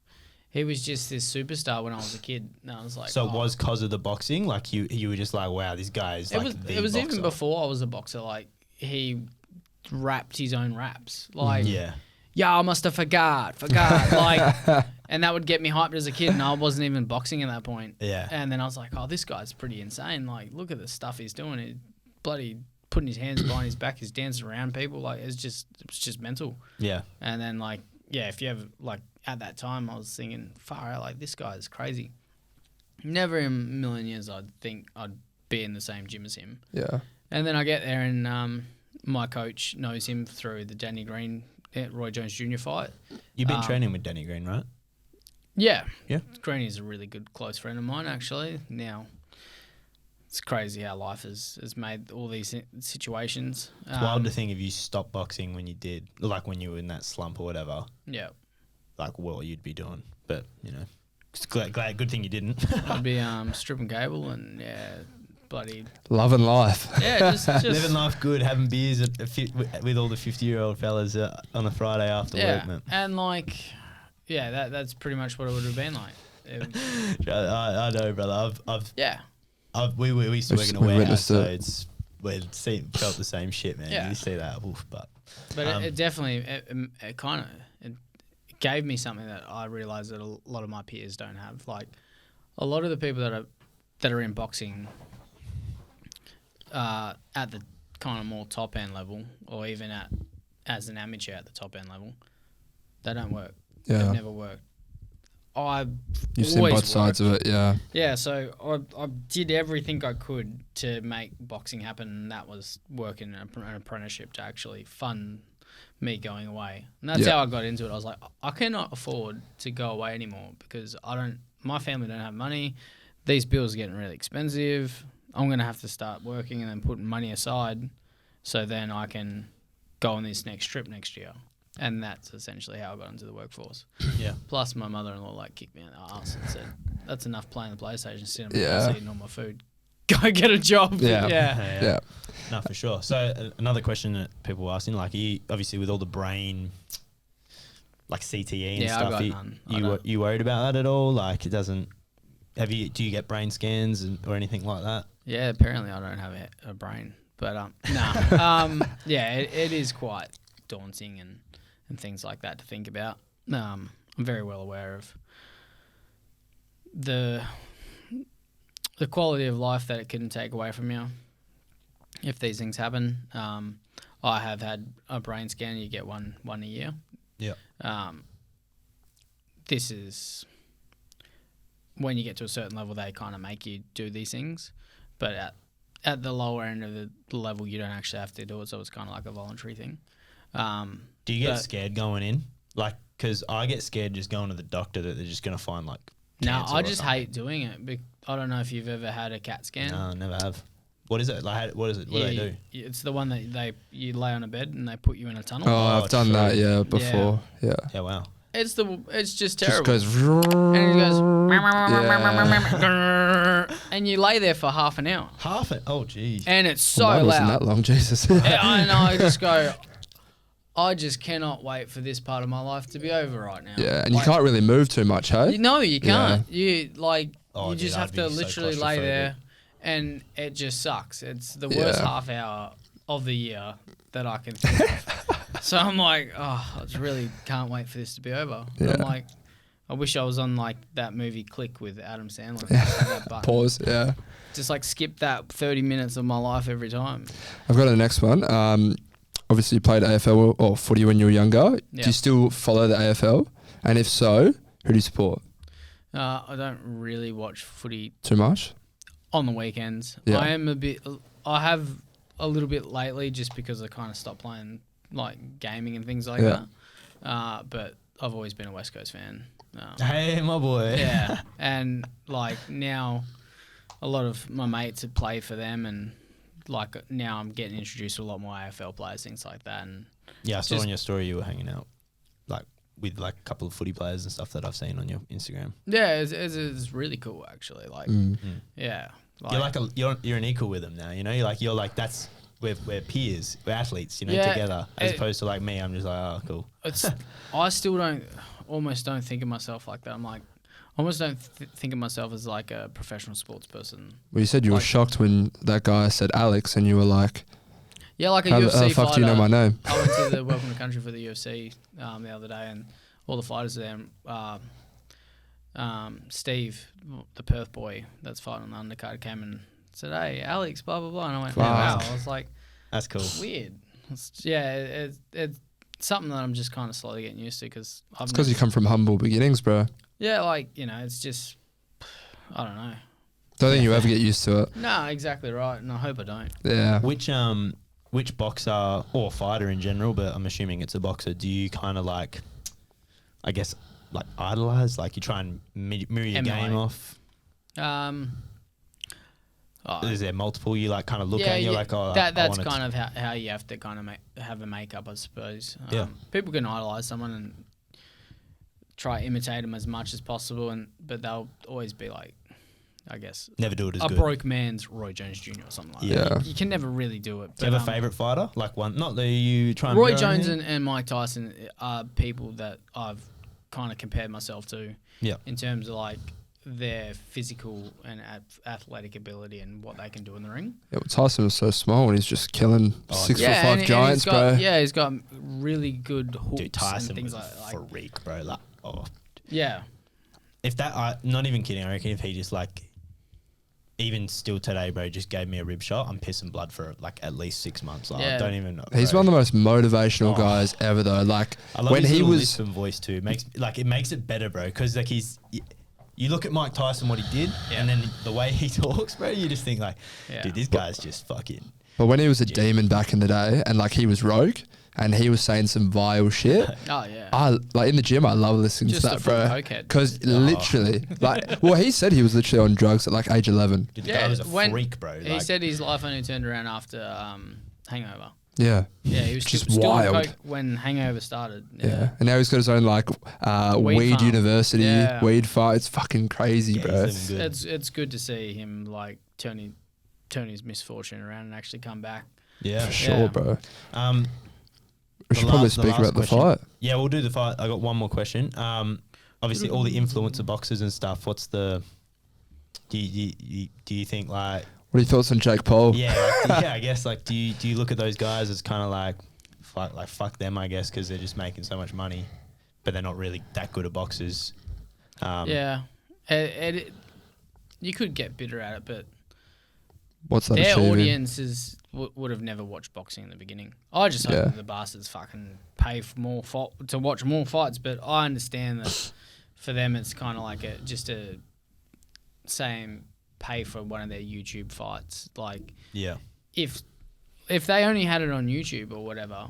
S1: he was just this superstar when I was a kid. And I was like,
S2: So it was because of the boxing, like you were just like, wow, this guy is like the
S1: It was
S2: boxer.
S1: even before I was a boxer. Like he rapped his own raps. Like
S2: Yeah,
S1: I must have forgot. Like, and that would get me hyped as a kid. And I wasn't even boxing at that point.
S2: yeah,
S1: And then I was like, oh, this guy's pretty insane. Like, look at the stuff he's doing. He's bloody putting his hands behind his back. He's dancing around people. Like, it was just mental.
S2: yeah,
S1: And then, like, yeah, if you ever, like, at that time, I was thinking, far out, like, this guy's crazy. Never in a million years I'd think I'd be in the same gym as him.
S3: Yeah.
S1: And then I get there and my coach knows him through the Danny Green, Roy Jones Jr. fight.
S2: You've been training with Danny Green, right?
S1: Yeah.
S2: Yeah.
S1: Green is a really good close friend of mine, actually. Now, it's crazy how life has made all these situations.
S2: It's wild to think if you stopped boxing when you did, like when you were in that slump or whatever,
S1: Yeah.
S2: like what you'd be doing. But you know, it's glad good thing you didn't.
S1: I'd be stripping cable and, bloody...
S3: Loving life.
S1: Yeah, just
S2: Living life good, having beers with all the 50-year-old fellas on a Friday after work, man.
S1: And, like, yeah, that's pretty much what it would have been like.
S2: I know, brother. We used to work in a
S3: We
S2: warehouse,
S3: witnessed
S2: so felt the same shit, man.
S1: Yeah.
S2: You see that, oof, but
S1: it definitely it kind of it gave me something that I realized that a lot of my peers don't have. Like a lot of the people that are in boxing at the kind of more top end level, or even as an amateur at the top end level, they don't work.
S3: Yeah.
S1: They've never worked.
S3: You've seen both sides of it, yeah.
S1: Yeah, so I did everything I could to make boxing happen, and that was working an apprenticeship to actually fund me going away. And that's how I got into it. I was like, I cannot afford to go away anymore because my family don't have money. These bills are getting really expensive. I'm going to have to start working and then putting money aside so then I can go on this next trip next year. And that's essentially how I got into the workforce.
S2: yeah.
S1: Plus, my mother-in-law kicked me in the ass and said, "That's enough playing the PlayStation, sitting
S3: Yeah.
S1: eating all my food. Go get a job."
S3: Yeah.
S1: yeah.
S2: No, for sure. So another question that people were asking, like, obviously with all the brain, like CTE and
S1: Yeah,
S2: stuff,
S1: I got none.
S2: you worried about that at all? Like, it doesn't. Do you get brain scans or anything like that?
S1: Yeah, apparently I don't have a brain, but yeah, it is quite daunting and things like that to think about. I'm very well aware of the quality of life that it can take away from you if these things happen. I have had a brain scan. You get one a year.
S2: Yeah.
S1: This is when you get to a certain level, they kind of make you do these things, but at the lower end of the level, you don't actually have to do it. So it's kind of like a voluntary thing.
S2: Do you get scared going in? Like, because I get scared just going to the doctor that they're just going to find like.
S1: No, I just
S2: something.
S1: hate doing it. I don't know if you've ever had a CAT scan.
S2: No, I never have. What is it? Like, what is it? What do they do?
S1: It's the one that you lay on a bed and they put you in a tunnel.
S3: Oh, I've done
S2: true.
S3: that, before. Yeah.
S2: Yeah, wow.
S1: It's just
S3: Just
S1: terrible.
S3: goes.
S1: And it goes.
S3: Yeah.
S1: And you lay there for half an hour.
S2: Half it. Oh, geez.
S1: And it's so
S3: Mine wasn't
S1: loud.
S3: that long, Jesus.
S1: Yeah, I know. I just go. I just cannot wait for this part of my life to be over right now.
S3: Yeah, and you
S1: Like,
S3: can't really move too much, hey?
S1: No, you can't. You like
S2: Oh,
S1: you
S2: dude,
S1: just
S2: I'd
S1: have to
S2: be so
S1: literally lay
S2: claustrophobic.
S1: there, and it just sucks. It's the worst
S3: Yeah.
S1: half hour of the year that I can think of. So I'm like, oh, I just really can't wait for this to be over.
S3: Yeah.
S1: I'm like, I wish I was on like that movie Click with Adam Sandler. That button.
S3: Pause, yeah.
S1: Just like skip that 30 minutes of my life every time.
S3: I've got the next one. Obviously, you played AFL or footy when you were younger.
S1: Yeah.
S3: Do you still follow the AFL? And if so, who do you support?
S1: I don't really watch footy
S3: Too much?
S1: on the weekends.
S3: Yeah.
S1: I have a little bit lately just because I kind of stopped playing like gaming and things like
S3: Yeah.
S1: that. But I've always been a West Coast fan.
S2: Hey, my boy.
S1: Yeah, and like now, a lot of my mates have played for them, and like now I'm getting introduced to a lot more AFL players, things like that. And
S2: Yeah, I saw
S1: Just-
S2: on your story you were hanging out like with like a couple of footy players and stuff that I've seen on your Instagram.
S1: yeah, it's really cool actually. Like, yeah,
S2: You're like you're an equal with them now. You know, you're like that's we're peers, we're athletes. You know,
S1: Yeah,
S2: together as
S1: it-
S2: opposed to like me. I'm just like, oh, cool.
S1: it's I still almost don't think of myself like that. I'm like, almost don't think of myself as like a professional sports person.
S3: Well, you said you were
S1: Like-
S3: shocked when that guy said Alex, and you were like,
S1: Yeah, like a
S3: how the
S1: UFC
S3: fuck
S1: fighter.
S3: do you know my name?
S1: I went to the Welcome to Country for the UFC the other day, and all the fighters there. Steve, the Perth boy that's fighting on the undercard, came and said, "Hey, Alex, blah blah blah," and I went,
S3: Wow.
S1: "Wow!" I was like,
S2: That's cool.
S1: "Weird." It's something that I'm just kind of slowly getting used to because I've
S3: It's because you come from humble beginnings, bro.
S1: yeah, like it's just I don't know.
S3: Don't think you ever get used to it.
S1: No, exactly right, and I hope I don't.
S3: Yeah.
S2: Which boxer or fighter in general, but I'm assuming it's a boxer, do you kind of like, I guess, like idolize? Like you try and mirror your game
S1: Emulate.
S2: off?
S1: Oh,
S2: Is there multiple you like kind of look at and you're like, oh,
S1: that's
S2: I wanna
S1: kind of how you have to kind of have a makeup, I suppose.
S2: Yeah.
S1: People can idolize someone and try to imitate them as much as possible, but they'll always be like, I guess,
S2: never do it as
S1: a
S2: good.
S1: broke man's Roy Jones Jr. or something like
S3: Yeah.
S1: that. You can never really do it.
S2: Do you have a
S1: but,
S2: favourite fighter? Like one, not that you try and
S1: Roy
S2: mirror
S1: Jones
S2: anything?
S1: and Mike Tyson are people that I've kind of compared myself to
S2: Yeah.
S1: in terms of like their physical and athletic ability and what they can do in the ring.
S3: Yeah, well, Tyson was so small and he's just killing 6'5"
S1: and
S3: giants,
S1: he's got,
S3: bro.
S1: Yeah, he's got really good hooks
S2: Dude, Tyson
S1: and things
S2: was
S1: like
S2: a freak, bro. Like, oh,
S1: yeah.
S2: if that, not even kidding. I reckon if he just like, even still today, bro, just gave me a rib shot, I'm pissing blood for like at least 6 months. Like,
S1: Yeah.
S2: I don't even know.
S3: He's
S2: bro.
S3: one of the most motivational
S2: Oh.
S3: guys ever, though. Like,
S2: I love
S3: when
S2: his
S3: he
S2: little
S3: was.
S2: lisp and voice too. It makes it better, bro. Because like you look at Mike Tyson, what he did,
S1: Yeah.
S2: and then the way he talks, bro, you just think like,
S1: Yeah.
S2: dude, this guy's just fucking.
S3: But when he was a demon back in the day and like he was rogue and he was saying some vile shit,
S1: Oh yeah.
S3: I like in the gym, I love listening
S1: Just
S3: to
S1: a
S3: that,
S1: full
S3: bro.
S1: cokehead.
S3: Because literally, like, well, he said he was literally on drugs at like age 11.
S2: Dude, the guy was a
S1: when
S2: freak, bro.
S1: He
S2: Like,
S1: said his life only turned around after Hangover.
S3: Yeah.
S1: Yeah, he was
S3: Just
S1: still on
S3: wild.
S1: coke when Hangover started.
S3: Yeah. And now he's got his own like weed
S1: farm.
S3: university,
S1: Yeah.
S3: weed fight. It's fucking crazy,
S2: yeah,
S3: bro.
S2: he's living good.
S1: It's good to see him like turn his misfortune around and actually come back.
S2: Yeah,
S3: For sure,
S1: Yeah.
S3: bro.
S2: Um,
S3: We should probably
S2: the
S3: speak
S2: last
S3: about the
S2: question.
S3: fight.
S2: Yeah, we'll do the fight. I got one more question. Obviously, all the influencer boxers and stuff. What's the? Do you think like?
S3: What are your thoughts on Jake Paul?
S2: Yeah, I guess like do you look at those guys as kind of like fuck them, I guess, because they're just making so much money, but they're not really that good at boxers.
S1: Yeah, you could get bitter at it, but
S3: What's that
S1: their
S3: achieving?
S1: audiences would have never watched boxing in the beginning. I just hope
S3: Yeah.
S1: that the bastards fucking pay for to watch more fights, but I understand that for them it's kind of like just a same pay for one of their YouTube fights. Like
S2: Yeah,
S1: if they only had it on YouTube or whatever,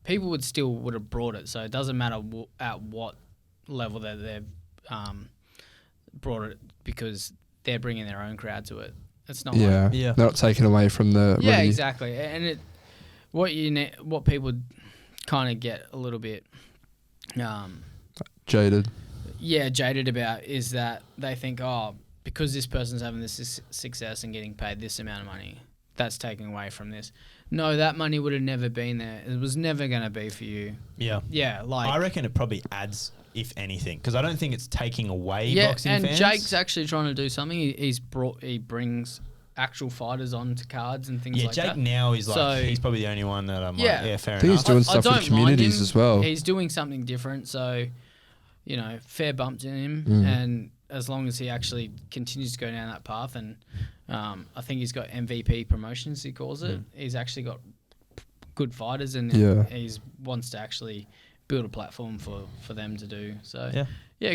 S1: people would have brought it. So it doesn't matter at what level that they've brought it because they're bringing their own crowd to it. It's not
S3: Yeah.
S2: Yeah.
S3: They're not taking away from the.
S1: yeah,
S3: really-
S1: exactly. And what people kind of get a little bit
S3: jaded.
S1: Yeah, jaded about is that they think, oh, because this person's having this success and getting paid this amount of money, that's taken away from this. No, that money would have never been there. It was never going to be for you.
S2: Yeah.
S1: Yeah, like...
S2: I reckon it probably adds, if anything, because I don't think it's taking away boxing
S1: and
S2: fans.
S1: Jake's actually trying to do something. He brings actual fighters onto cards and things like
S2: Jake
S1: that.
S2: now is like,
S1: So-
S2: he's probably the only one that I'm
S1: Yeah.
S2: like, yeah, fair
S3: I think
S2: enough.
S3: he's doing
S1: I
S3: stuff
S1: don't
S3: for
S1: mind
S3: communities
S1: him.
S3: as well.
S1: He's doing something different, so, you know, fair bump to him.
S3: Mm.
S1: And as long as he actually continues to go down that path, and I think he's got MVP promotions, he calls it. He's actually got good fighters, and
S3: Yeah.
S1: he wants to actually build a platform for them to do. So,
S2: Yeah.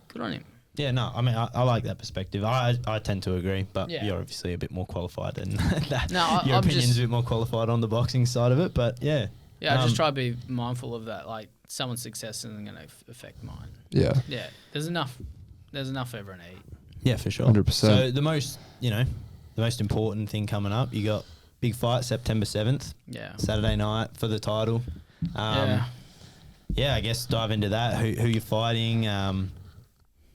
S1: good on him.
S2: Yeah, no, I mean, I like that perspective. I tend to agree, but
S1: Yeah.
S2: you're obviously a bit more qualified than that.
S1: No,
S2: Your
S1: I'm
S2: opinion's
S1: just-
S2: a bit more qualified on the boxing side of it, but yeah.
S1: Yeah, I just try to be mindful of that. Like, someone's success isn't going to affect mine.
S3: Yeah.
S1: Yeah, there's enough for everyone to eat.
S2: Yeah, for sure.
S3: 100%.
S2: So the most important thing coming up, you got big fight September 7th,
S1: Yeah.
S2: Saturday night for the title. Yeah, I guess dive into that. Who you're fighting?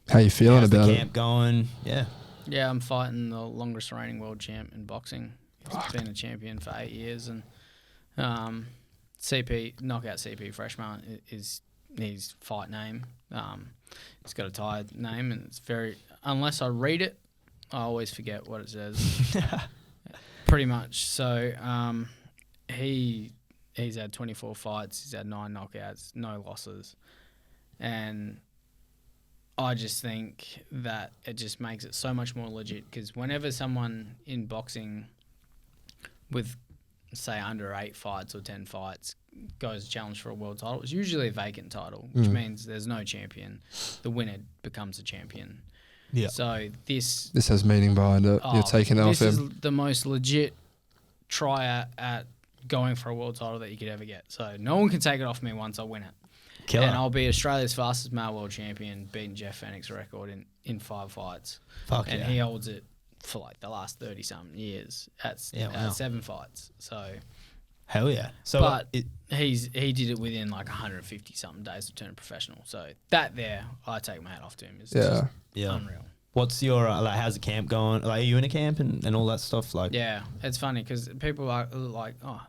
S3: How you feeling
S2: how's
S3: about
S2: the
S3: it?
S2: camp going? Yeah.
S1: Yeah, I'm fighting the longest reigning world champ in boxing. He's been a champion for 8 years, and knockout CP Freshman is his fight name. It's got a tied name, and it's very, unless I read it, I always forget what it says. Pretty much. So he's had 24 fights. He's had 9 knockouts, no losses, and I just think that it just makes it so much more legit, because whenever someone in boxing with, say, under 8 fights or 10 fights goes to challenge for a world title, it's usually a vacant title, which means there's no champion. The winner becomes a champion.
S2: Yeah.
S1: So this
S3: This has meaning behind it. You're taking that off
S1: this
S3: him.
S1: is the most legit try at going for a world title that you could ever get. So no one can take it off me once I win it.
S2: Killer.
S1: And I'll be Australia's fastest male world champion, beating Jeff Fennick's record in 5 fights.
S2: Fuck
S1: and
S2: yeah.
S1: he holds it for like the last 30-something years at 7 fights. So,
S2: Hell yeah. So
S1: but he did it within like 150-something days of turning professional. So that there, I take my hat off to him. It's just unreal.
S2: What's your like? How's the camp going? Like, are you in a camp and all that stuff? Like,
S1: Yeah, it's funny because people are like, oh,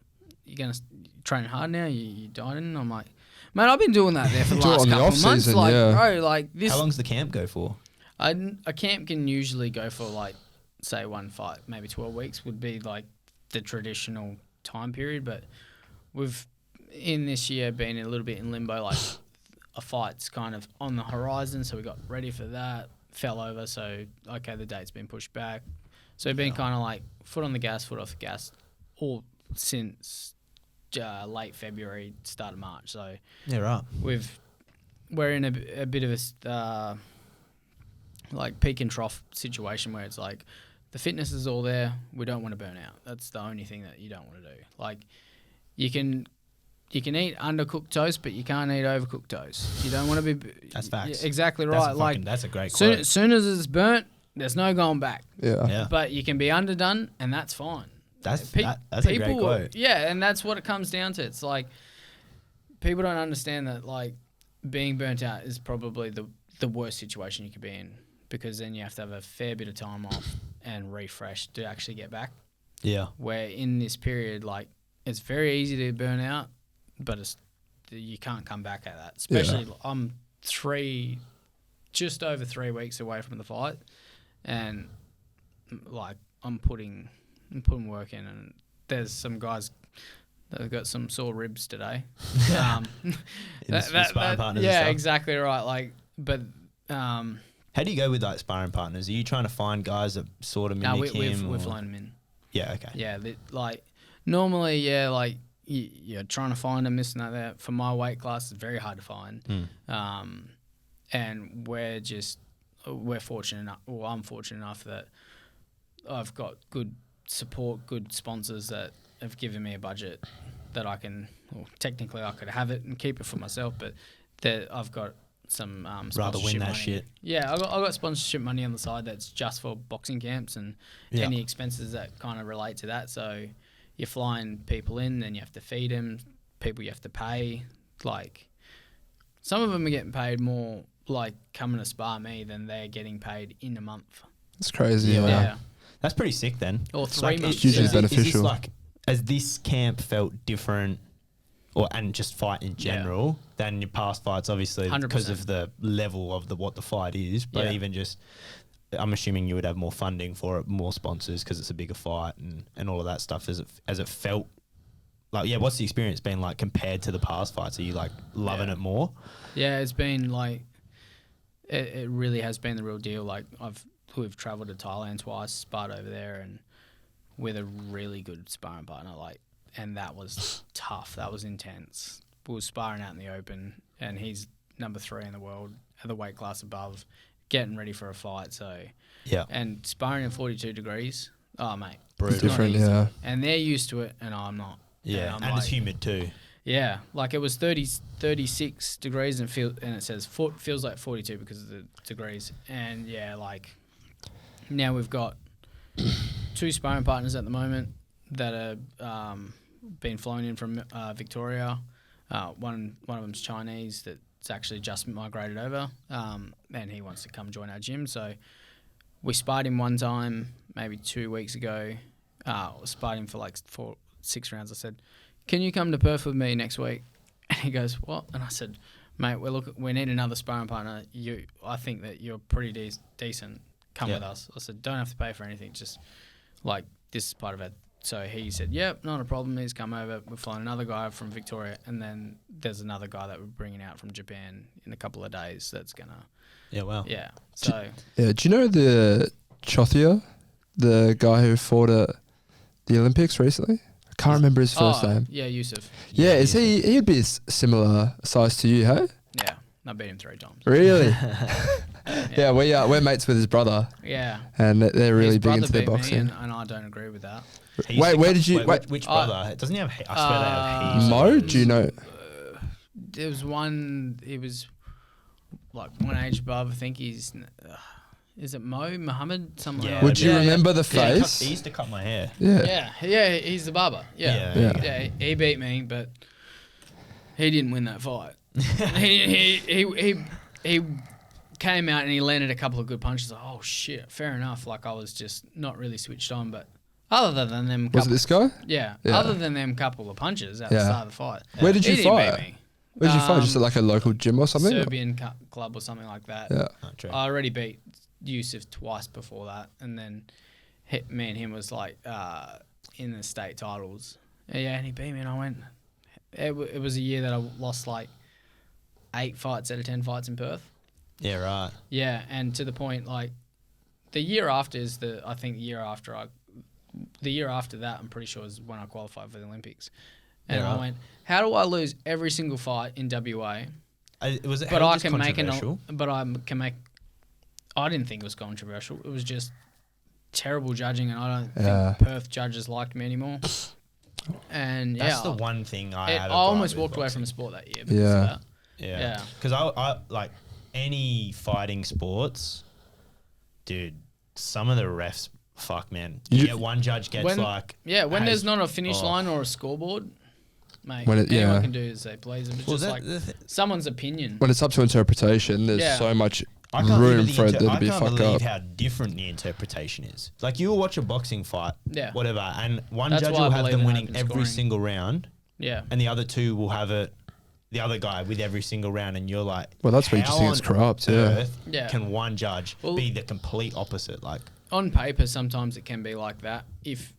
S1: you're going to train hard now? You dieting? I'm like, man, I've been doing that there for the
S3: Do it
S1: last
S3: on the
S1: couple of months.
S3: off-season,
S1: Like,
S3: yeah.
S1: bro, like this.
S2: how long's the camp go for?
S1: A camp can usually go for like, say, 1 fight, maybe 12 weeks would be like the traditional time period. But we've in this year been a little bit in limbo. Like a fight's kind of on the horizon, so we got ready for that. Fell over, so okay, the date's been pushed back. So we've been kind of like foot on the gas, foot off the gas, all since late February, start of March. So
S2: Yeah, right.
S1: we're in a bit of a like peak and trough situation where it's like the fitness is all there. We don't want to burn out. That's the only thing that you don't want to do. Like you can eat undercooked toast, but you can't eat overcooked toast. You don't want to be.
S2: That's facts.
S1: Yeah, exactly right.
S2: That's a great quote.
S1: Soon as it's burnt, there's no going back.
S3: Yeah.
S2: Yeah.
S1: But you can be underdone, and that's fine.
S2: That's a great quote.
S1: Yeah, and that's what it comes down to. It's like people don't understand that like being burnt out is probably the worst situation you could be in, because then you have to have a fair bit of time off and refresh to actually get back.
S2: Yeah.
S1: Where in this period, like it's very easy to burn out, but you can't come back at that. Especially I'm just over 3 weeks away from the fight, and like I'm putting work in, and there's some guys that have got some sore ribs today.
S2: Sparring partners and
S1: yeah,
S2: stuff.
S1: exactly right. Like, but
S2: How do you go with like sparring partners? Are you trying to find guys that sort of
S1: no,
S2: mimic him?
S1: we've flown them in.
S2: Yeah. Okay.
S1: Yeah, like normally, yeah, like you're trying to find them, this and that. For my weight class, it's very hard to find. And we're fortunate enough, or I'm fortunate enough that I've got good support, good sponsors that have given me a budget that I can, well, technically I could have it and keep it for myself, but that I've got some sponsorship
S2: Rather win that
S1: money.
S2: shit.
S1: Yeah, I got sponsorship money on the side that's just for boxing camps and any expenses that kind of relate to that. So you're flying people in, then you have to feed them, people you have to pay, like some of them are getting paid more, like coming to spar me, than they're getting paid in a month.
S3: It's crazy.
S2: Yeah,
S3: Yeah.
S1: Yeah.
S2: That's pretty sick then.
S1: Or
S2: It's
S1: 3 months.
S3: It's usually
S2: is this
S3: beneficial.
S2: like, has this camp felt different, and just fight in general than your past fights? Obviously,
S1: 100%.
S2: because of the level of what the fight is, but
S1: Yeah.
S2: even just, I'm assuming you would have more funding for it, more sponsors because it's a bigger fight and all of that stuff. As it felt like, what's the experience been like compared to the past fights? Are you like loving it more?
S1: Yeah, it's been like, it really has been the real deal. Like we've travelled to Thailand twice, sparred over there, and with a really good sparring partner. Like, and that was tough. That was intense. We were sparring out in the open, and he's number 3 in the world at the weight class above, getting ready for a fight. So
S2: Yeah.
S1: and sparring in 42 degrees. Oh mate,
S2: Brutal.
S1: it's not
S3: Different,
S1: easy.
S3: yeah.
S1: And they're used to it, and I'm not.
S2: Yeah,
S1: I'm
S2: and it's
S1: like-
S2: humid too.
S1: Yeah, like it was 36 degrees and it says feels like 42 because of the degrees. And yeah, like now we've got 2 sparring partners at the moment that are been flown in from Victoria. One of them's Chinese that's actually just migrated over, and he wants to come join our gym. So we sparred him one time, maybe 2 weeks ago. Sparred him for like 6 rounds. I said, "Can you come to Perth with me next week?" And he goes, "What?" And I said, "Mate, we need another sparring partner. I think that you're pretty decent. Come with us." I said, "Don't have to pay for anything. Just like this is part of it." So he said, "Yep, not a problem." He's come over. We're flying another guy from Victoria, and then there's another guy that we're bringing out from Japan in a couple of days. That's gonna,
S2: Yeah, wow.
S1: yeah. So
S3: Yeah. Do you know the Chothia, the guy who fought at the Olympics recently? I can't remember his first name.
S1: Yeah, Yusuf.
S3: Yeah, is he'd be similar size to you, hey?
S1: Yeah, I beat him 3 times.
S3: Really? Yeah, we're mates with his brother,
S1: Yeah.
S3: and they're really
S1: His
S3: big
S1: brother
S3: into their
S1: beat me,
S3: boxing.
S1: and I don't agree with that.
S2: He used
S3: Wait,
S2: to
S3: where
S2: come-
S3: did you- wait.
S2: Which brother? Doesn't he have? I swear they have heaps.
S3: Mo, do you know?
S1: There was one. He was like one age above. I think he's. Is it Mo Muhammad? Something.
S2: Yeah.
S1: like
S3: Would
S1: that.
S3: you
S1: Yeah,
S3: remember the
S2: Yeah,
S3: face?
S2: he used to cut my hair.
S3: Yeah.
S1: Yeah, he's the barber. Yeah,
S2: Yeah,
S3: yeah.
S1: He beat me, but he didn't win that fight. he came out and he landed a couple of good punches. Like, oh shit, fair enough. Like I was just not really switched on, but other than them,
S3: Was it this guy?
S1: yeah,
S3: Yeah.
S1: other than them couple of punches at the
S3: Yeah.
S1: start of the fight.
S3: Where did you
S1: he didn't
S3: fight?
S1: beat me.
S3: Where did you fight? Just at like a local gym or something?
S1: Serbian club or something like that.
S3: Yeah.
S2: Oh, true.
S1: I already beat Yusuf twice before that, and then me and him was like in the state titles. Yeah, and he beat me, and I went. It was a year that I lost like 8 fights out of 10 fights in Perth.
S2: Yeah, right.
S1: Yeah, and to the point like the year after is I think the year after that I'm pretty sure is when I qualified for the Olympics, and
S2: Yeah,
S1: I
S2: right.
S1: went, how do I lose every single fight in WA?
S2: Was it?
S1: But
S2: held
S1: I
S2: as
S1: can make
S2: controversial?
S1: I didn't think it was controversial. It was just terrible judging, and I don't
S3: Yeah.
S1: think Perth judges liked me anymore. And
S2: That's
S1: yeah,
S2: the one thing I
S1: I
S2: had.
S1: almost walked away from the sport that year. Because
S3: Yeah.
S1: of that.
S2: Yeah.
S1: Yeah.
S2: Because I like any fighting sports, dude. Some of the refs, fuck man.
S3: You-
S2: Yeah, one judge gets
S1: When
S2: has-
S1: there's not a finish
S2: oh.
S1: line or a scoreboard, mate,
S3: When
S1: anyone
S3: yeah.
S1: can do as they please. If it's
S2: Well,
S1: just
S2: that-
S1: like
S2: the th-
S1: someone's opinion.
S3: When it's up to interpretation, there's
S1: Yeah.
S3: so much
S2: I can't
S3: room
S2: believe
S3: for it to
S2: I
S3: be
S2: can't
S3: fucked
S2: believe
S3: up.
S2: how different the interpretation is. Like you will watch a boxing fight,
S1: Yeah.
S2: whatever, and one
S1: That's
S2: judge
S1: why I
S2: will have
S1: believe
S2: them
S1: in
S2: winning
S1: open
S2: every
S1: scoring.
S2: single round,
S1: Yeah.
S2: and the other 2 will have it. The other guy with every single round, and you're like,
S3: Well, that's where you just
S2: how
S3: think it's
S2: on
S3: corrupt, yeah.
S2: earth
S1: Yeah.
S2: Can one judge
S1: Well-
S2: be the complete opposite? Like,
S1: On paper, sometimes it can be like that. If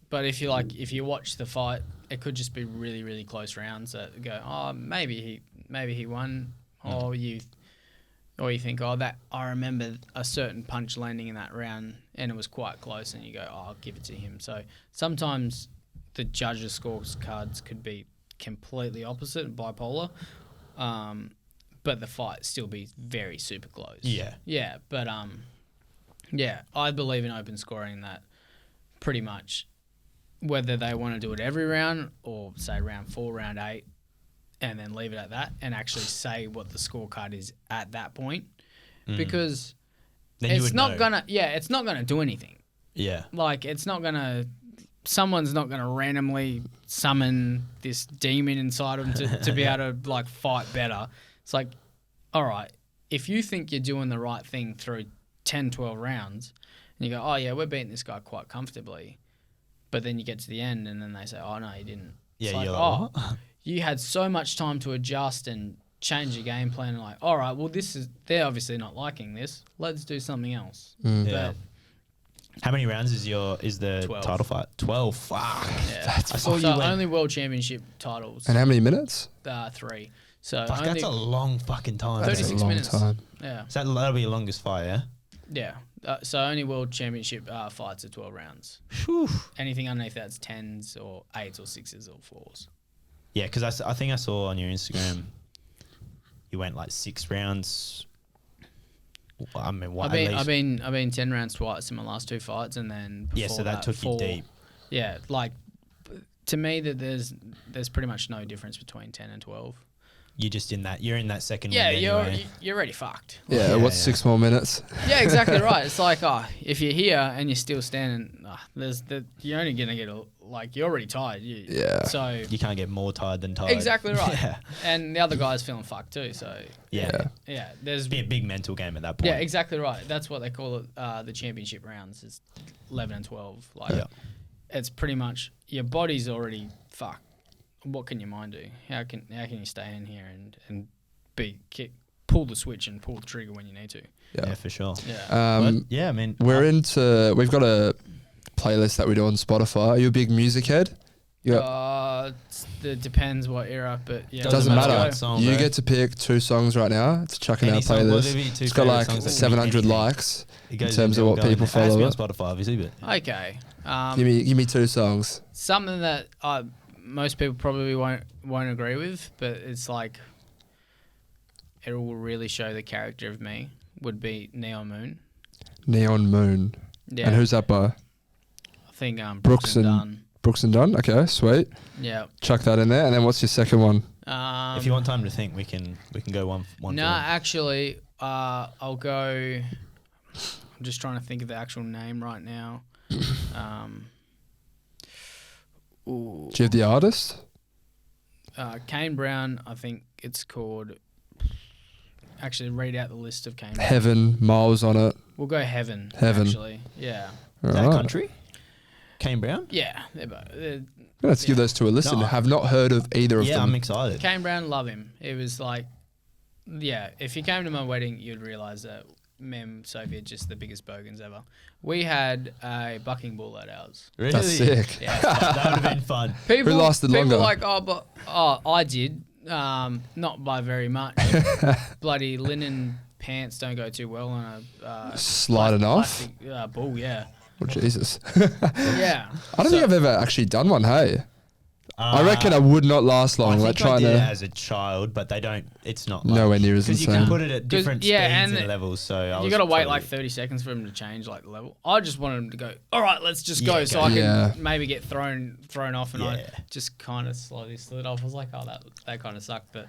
S1: you watch the fight, it could just be really, really close rounds that go, oh, maybe he won, or you think, oh, that I remember a certain punch landing in that round and it was quite close, and you go, oh, I'll give it to him. So sometimes the judges' scorecards could be completely opposite and bipolar, but the fight still be very super close. Yeah, but yeah, I believe in open scoring that pretty much whether they want to do it every round or say round 4, round 8, and then leave it at that and actually say what the scorecard is at that point, because
S2: then you
S1: it's
S2: would
S1: not
S2: know.
S1: it's not gonna do anything.
S2: Yeah.
S1: Like someone's not gonna randomly summon this demon inside them to be able to like fight better. It's like all right, if you think you're doing the right thing through 10, 12 rounds, and you go, oh, yeah, we're beating this guy quite comfortably, but then you get to the end and then they say, oh, no, you didn't.
S2: Yeah,
S1: it's like,
S2: you're like,
S1: oh,
S2: what?
S1: you had so much time to adjust and change your game plan. And like, all right, well, they're obviously not liking this. Let's do something else.
S2: Yeah.
S1: But
S2: How many rounds is the
S1: 12.
S2: title fight? 12. Fuck.
S1: yeah,
S2: I saw
S1: so
S2: you went.
S1: only world championship titles.
S3: And how many minutes?
S1: 3. So
S2: Fuck,
S1: only
S2: that's a long fucking time.
S3: That's
S1: 36
S3: a long
S1: minutes.
S3: time.
S1: Yeah,
S2: So that'll be your longest fight, yeah?
S1: yeah. So only world championship fights are 12 rounds.
S2: Whew.
S1: Anything underneath that's 10s or 8s or 6s or 4s.
S2: Yeah, because I think I saw on your Instagram you went like 6 rounds. I mean, what?
S1: I've been 10 rounds twice in my last 2 fights, and then
S2: Yeah, so
S1: before
S2: that took
S1: 4,
S2: you deep.
S1: Yeah, like to me that there's pretty much no difference between 10 and 12.
S2: You're in that second
S1: Yeah,
S2: win anyway.
S1: you're already fucked.
S3: Yeah,
S2: Yeah,
S3: what's
S2: yeah.
S3: 6 more minutes?
S1: Yeah, exactly right. It's like, if you're here and you're still standing, you're only gonna get you're already tired.
S3: Yeah.
S1: So
S2: You can't get more tired than tired.
S1: exactly right.
S2: Yeah.
S1: And the other guy's feeling fucked too. So
S2: Yeah.
S1: yeah. There's
S2: Be a big mental game at that point.
S1: yeah, exactly right. That's what they call it. The championship rounds is 11 and 12. Like
S2: Yeah.
S1: it's pretty much your body's already fucked. What can your mind do? How can you stay in here and pull the switch and pull the trigger when you need to?
S2: Yeah, for sure.
S1: Yeah.
S2: But, yeah, I mean,
S3: We've got a playlist that we do on Spotify. Are you a big music head?
S1: It depends what era, but yeah.
S3: Doesn't
S2: matter
S3: matter.
S2: what song,
S3: You
S2: bro.
S3: get to pick 2 songs right now to chuck in
S2: Any
S3: our
S2: song,
S3: playlist.
S2: whatever your 2
S3: It's got
S2: favourite
S3: like
S2: songs, that can be
S3: 700
S2: anything.
S3: likes
S2: It
S3: in
S2: goes
S3: terms of
S2: into
S3: what
S2: going-
S3: people
S2: it has to be
S3: follow
S2: on
S3: it.
S2: Spotify, obviously, but
S1: Okay.
S3: Give me 2 songs.
S1: Something that most people probably won't agree with, but it's like it will really show the character of me. Would be Neon Moon.
S3: Neon Moon.
S1: Yeah.
S3: And who's that by?
S1: I think
S3: Brooks and
S1: Dunn.
S3: Brooks and Dunn. Okay, sweet.
S1: Yeah.
S3: Chuck that in there. And then what's your second one?
S2: if you want time to think, we can go one.
S1: No,
S2: for one.
S1: actually, I'll go. I'm just trying to think of the actual name right now. Ooh.
S3: Do you have the artist?
S1: Kane Brown, I think it's called. Actually, read out the list of Kane Brown.
S3: Heaven, Miles on it.
S1: We'll go Heaven.
S3: Heaven.
S1: Actually, yeah.
S2: Is that
S3: Alright.
S2: country? Kane Brown?
S1: Yeah. They're
S3: Let's give those 2 a listen.
S2: No.
S3: Have not heard of either of
S2: Yeah,
S3: them.
S2: I'm excited.
S1: Kane Brown, love him. It was like, yeah, if you came to my wedding, you'd realise that me and Sophie are just the biggest bogans ever. We had a bucking bull at ours.
S2: Really?
S3: That's sick.
S1: Yeah.
S2: That would have been fun.
S1: People,
S3: lasted
S1: people
S3: longer?
S1: like, I did. Not by very much. Bloody linen pants don't go too well on a
S3: Sliding off?
S1: plastic, bull, yeah.
S3: Oh, Jesus.
S1: Yeah.
S3: I don't think I've ever actually done one, hey? I reckon I would not last long.
S2: I
S3: Like
S2: think I
S3: trying
S2: did it
S3: to...
S2: as a child, but they don't. It's not like,
S3: Nowhere near as
S2: because you can
S3: insane.
S2: put it at different
S1: yeah,
S2: speeds
S1: and
S2: and levels. So I
S1: You
S2: was
S1: got to wait
S2: totally-
S1: like 30 seconds for him to change like the level. I just wanted him to go, all right, let's just go.
S2: Yeah,
S1: So
S2: go.
S1: I can
S3: Yeah.
S1: maybe get thrown off, and I
S2: Yeah.
S1: just kind of slowly slid off. I was like, oh, that kind of sucked, but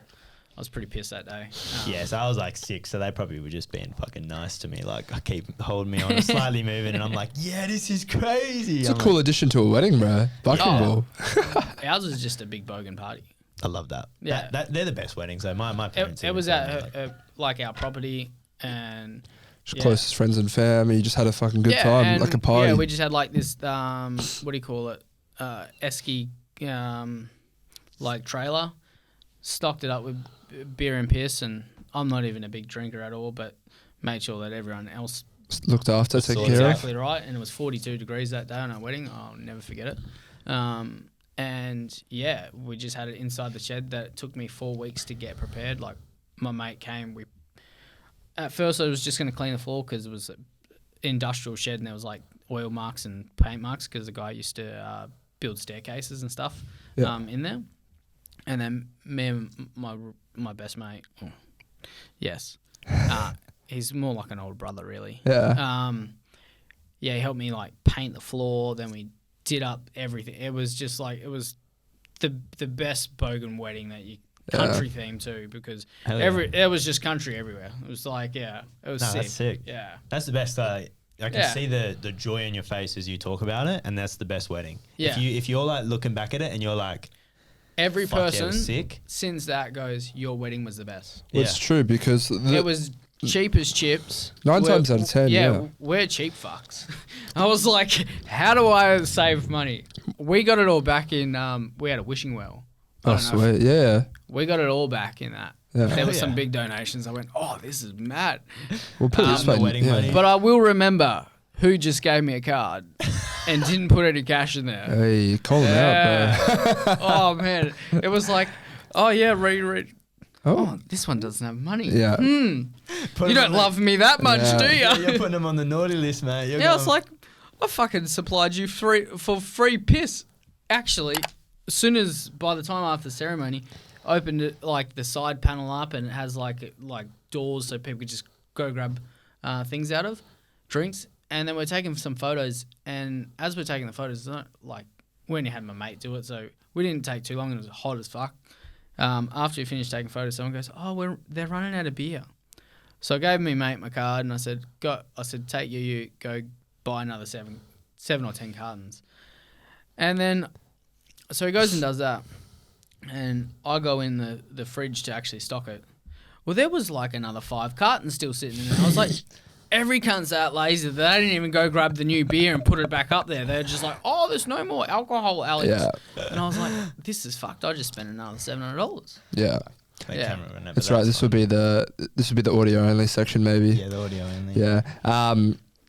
S1: I was pretty pissed that day.
S2: Yeah, so I was like 6, so they probably were just being fucking nice to me. Like, I keep holding me on and slightly moving, and I'm like, yeah, this is crazy.
S3: It's a
S2: I'm
S3: cool
S2: like,
S3: addition to a wedding, bro. Bucking
S1: Oh.
S3: bull.
S1: Ours was just a big bogan party.
S2: I love that.
S1: Yeah.
S2: They're the best weddings, though. My parents.
S1: It
S2: even
S1: was
S2: told me,
S1: at like our property, and
S3: Just
S1: yeah.
S3: closest friends and fam. You just had a fucking good time,
S1: and
S3: like a party.
S1: Yeah, we just had like this, what do you call it? Esky, like trailer, stocked it up with beer and piss, and I'm not even a big drinker at all, but made sure that everyone else
S3: Looked after,
S2: Saw
S3: taken
S2: it.
S3: care of.
S1: exactly right, and it was 42 degrees that day on our wedding. I'll never forget it. And yeah, we just had it inside the shed that took me 4 weeks to get prepared. Like my mate came, at first I was just going to clean the floor because it was an industrial shed and there was like oil marks and paint marks because the guy used to build staircases and stuff
S3: Yeah.
S1: in there. And then me and my best mate, yes, he's more like an older brother really.
S3: Yeah.
S1: Yeah, he helped me like paint the floor. Then we did up everything. It was just like it was the best bogan wedding that you country theme too because
S2: Hell yeah.
S1: it was just country everywhere. It was like it was
S2: No,
S1: sick.
S2: that's sick.
S1: Yeah,
S2: That's the best. I can
S1: Yeah.
S2: see the joy in your face as you talk about it, and that's the best wedding.
S1: Yeah.
S2: If you're like looking back at it and you're like,
S1: every
S2: Fuck yeah, it
S1: person
S2: was sick.
S1: since that goes, your wedding was the best.
S3: Well, it's true because
S1: It was cheap as chips.
S3: 9 times out of 10, yeah.
S1: We're cheap fucks. I was like, how do I save money? We got it all back in, we had a wishing well.
S3: Oh, sweet. Yeah.
S1: We got it all back in that.
S3: Yeah.
S1: There were
S2: Yeah.
S1: some big donations. I went, oh, this is mad.
S3: We'll put it this way.
S2: the wedding money.
S1: But I will remember who just gave me a card and didn't put any cash in there.
S3: Hey, call him out, bro.
S1: Oh, man. It was like, oh, yeah, read. Oh, this one doesn't have money.
S3: Yeah.
S1: You don't love me that much,
S3: Yeah.
S1: do you?
S2: Yeah, you're putting them on the naughty list, mate. You're
S1: Yeah, I was like, I fucking supplied you for free piss. Actually, as soon as by the time after the ceremony, opened it like the side panel up and it has like doors so people could just go grab things out of drinks. And then we're taking some photos. And as we're taking the photos, it's not like we only had my mate do it, so we didn't take too long. And it was hot as fuck. After we finished taking photos, someone goes, "Oh, they're running out of beer." So I gave me mate my card and I said, take you go buy another 7 or 10 cartons. And then, so he goes and does that. And I go in the fridge to actually stock it. Well, there was like another 5 cartons still sitting in there. I was like, every cunt's that lazy that they didn't even go grab the new beer and put it back up there. They're just like, oh, there's no more alcohol, Alex.
S3: Yeah.
S1: And I was like, this is fucked. I just spent another $700.
S3: Yeah.
S1: Yeah.
S3: That's right. This would be the audio only section, maybe.
S2: Yeah, the audio only.
S3: Yeah.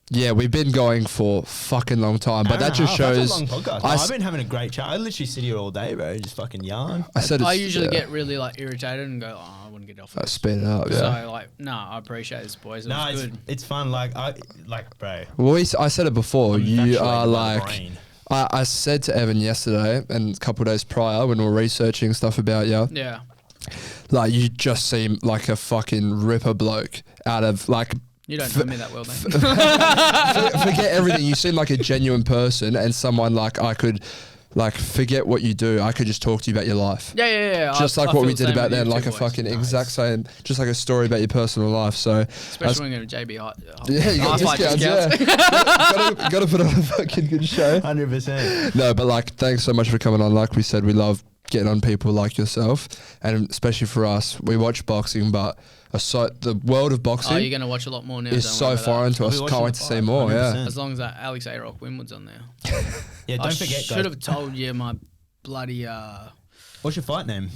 S3: Yeah, we've been going for fucking long time, but that just shows.
S2: That's a long podcast. I've been having a great chat. I literally sit here all day, bro, just fucking yarn.
S1: I usually get really like irritated and go, oh, I wouldn't get off this.
S3: Speed it up, yeah.
S1: So like, no, I appreciate this, boys. It
S2: No,
S1: was good.
S2: it's fun. Like, bro.
S3: Well, I said it before.
S2: I'm
S3: You
S2: infatuated
S3: are
S2: by the
S3: like.
S2: brain.
S3: I said to Evan yesterday and a couple of days prior when we were researching stuff about you,
S1: Yeah.
S3: like you just seem like a fucking ripper bloke out of like.
S1: You don't know me that well, then.
S3: Forget everything. You seem like a genuine person and someone like I could like forget what you do. I could just talk to you about your life.
S1: Yeah.
S3: Just like
S1: I
S3: what
S1: feel
S3: we
S1: the
S3: did
S1: same
S3: about
S1: with you
S3: then, like
S1: too,
S3: a
S1: boys.
S3: fucking exact same, just like a story about your personal life. So,
S1: Especially when you're going to JB.
S3: yeah, you got
S1: Half-Life
S3: discounts. Yeah, got to put on a fucking good show.
S2: 100%.
S3: No, but like, thanks so much for coming on. Like we said, we love getting on people like yourself, and especially for us, we watch boxing, but the world of boxing
S1: You're going to watch a lot more now.
S3: is
S1: don't
S3: so
S1: worry about
S3: foreign
S1: that.
S3: to us. Can't wait to see more.
S2: 100%.
S3: Yeah.
S1: As long as that Alex A-Rock Winwood's on there.
S2: Yeah, don't forget,
S1: should
S2: guys.
S1: have told you my bloody
S2: What's your fight name?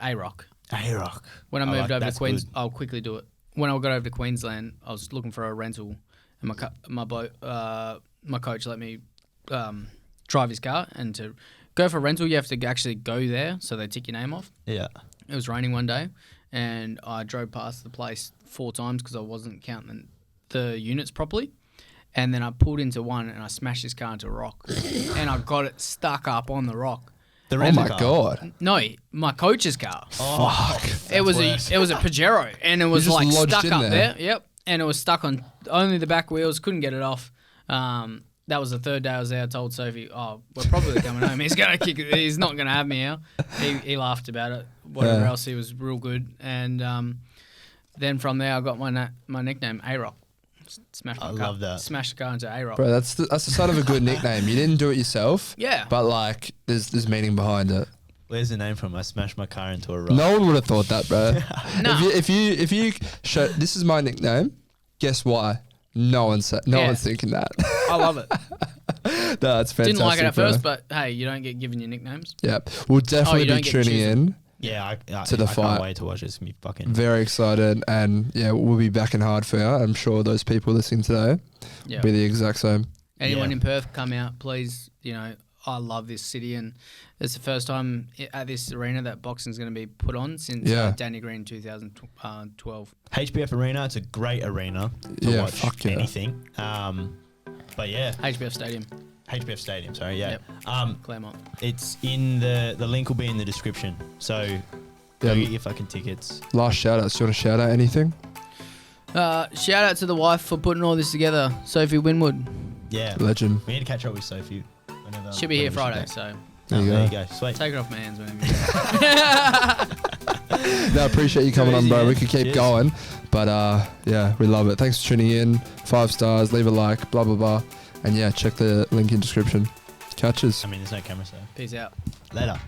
S1: A-Rock.
S2: A-Rock.
S1: When I moved
S2: like-
S1: over to
S2: that's
S1: Queensland,
S2: good.
S1: I'll quickly do it. When I got over to Queensland, I was looking for a rental, and my coach let me drive his car. And to go for a rental, you have to actually go there, so they tick your name off.
S2: Yeah.
S1: It was raining one day, and I drove past the place 4 times because I wasn't counting the units properly. And then I pulled into one, and I smashed his car into a rock, and I got it stuck up on the rock.
S2: The
S3: Oh
S2: rental
S3: my
S2: car.
S3: god.
S1: No, my coach's car.
S2: Oh,
S1: It was
S2: worse.
S1: a Pajero, and it was
S3: just
S1: like
S3: lodged
S1: stuck
S3: in
S1: up
S3: there.
S1: there. Yep, and it was stuck on only the back wheels. Couldn't get it off. That was the 3rd day I was there. I told Sophie, "Oh, we're probably coming home. He's gonna kick it. He's not gonna have me here." He laughed about it. Whatever
S3: Yeah.
S1: else, he was real good. And then from there, I got my nickname A-Rock. Smash my
S2: I
S1: car.
S2: love that.
S1: Smash the car into A-Rock.
S3: Bro, that's the start of a good nickname. You didn't do it yourself.
S1: Yeah.
S3: But like, there's meaning behind it.
S2: Where's the name from? I smashed my car into a rock.
S3: No one would have thought that, bro.
S1: No.
S3: If you show this is my nickname, guess why? No one's thinking that.
S1: I love it.
S3: No, that's fantastic.
S1: Didn't like it at
S3: bro.
S1: first, but hey, you don't get given your nicknames.
S3: Yep. We'll definitely
S1: you don't
S3: be
S1: get
S3: tuning
S1: chosen.
S3: in.
S2: Yeah,
S3: To the
S2: I
S3: fight.
S2: can't wait to watch it. It's gonna be fucking.
S3: Very excited, and yeah, we'll be backing hard for you. I'm sure those people listening today
S1: Yeah.
S3: will be the exact same.
S1: Anyone
S2: Yeah.
S1: in Perth, come out, please. You know, I love this city, and it's the first time at this arena that boxing's going to be put on since Danny Green 2012.
S2: HBF Arena. It's a great arena to
S3: Yeah,
S2: watch
S3: fuck yeah.
S2: anything. But yeah,
S1: HBF Stadium,
S2: HBF Stadium. Sorry, yeah.
S1: Yep. Claremont.
S2: It's in the link will be in the description. So go
S3: Yeah.
S2: get your fucking tickets.
S3: Last shout outs. Do you want to shout out anything?
S1: Shout out to the wife for putting all this together, Sophie Winwood.
S2: Yeah,
S3: Legend.
S2: we need to catch up with Sophie.
S1: She'll be here
S2: whenever
S1: Friday,
S2: she's
S1: so
S2: back.
S3: There you
S2: There
S3: go.
S2: you go. Sweet.
S1: take it off my hands whenever you
S3: No, appreciate you coming on,
S2: easy,
S3: bro.
S2: man.
S3: We could keep
S2: Cheers.
S3: going, but yeah, we love it. Thanks for tuning in. 5 stars. Leave a like. Blah blah blah. And yeah, check the link in description. Catches.
S2: I mean, there's no camera, so
S1: Peace out.
S2: later.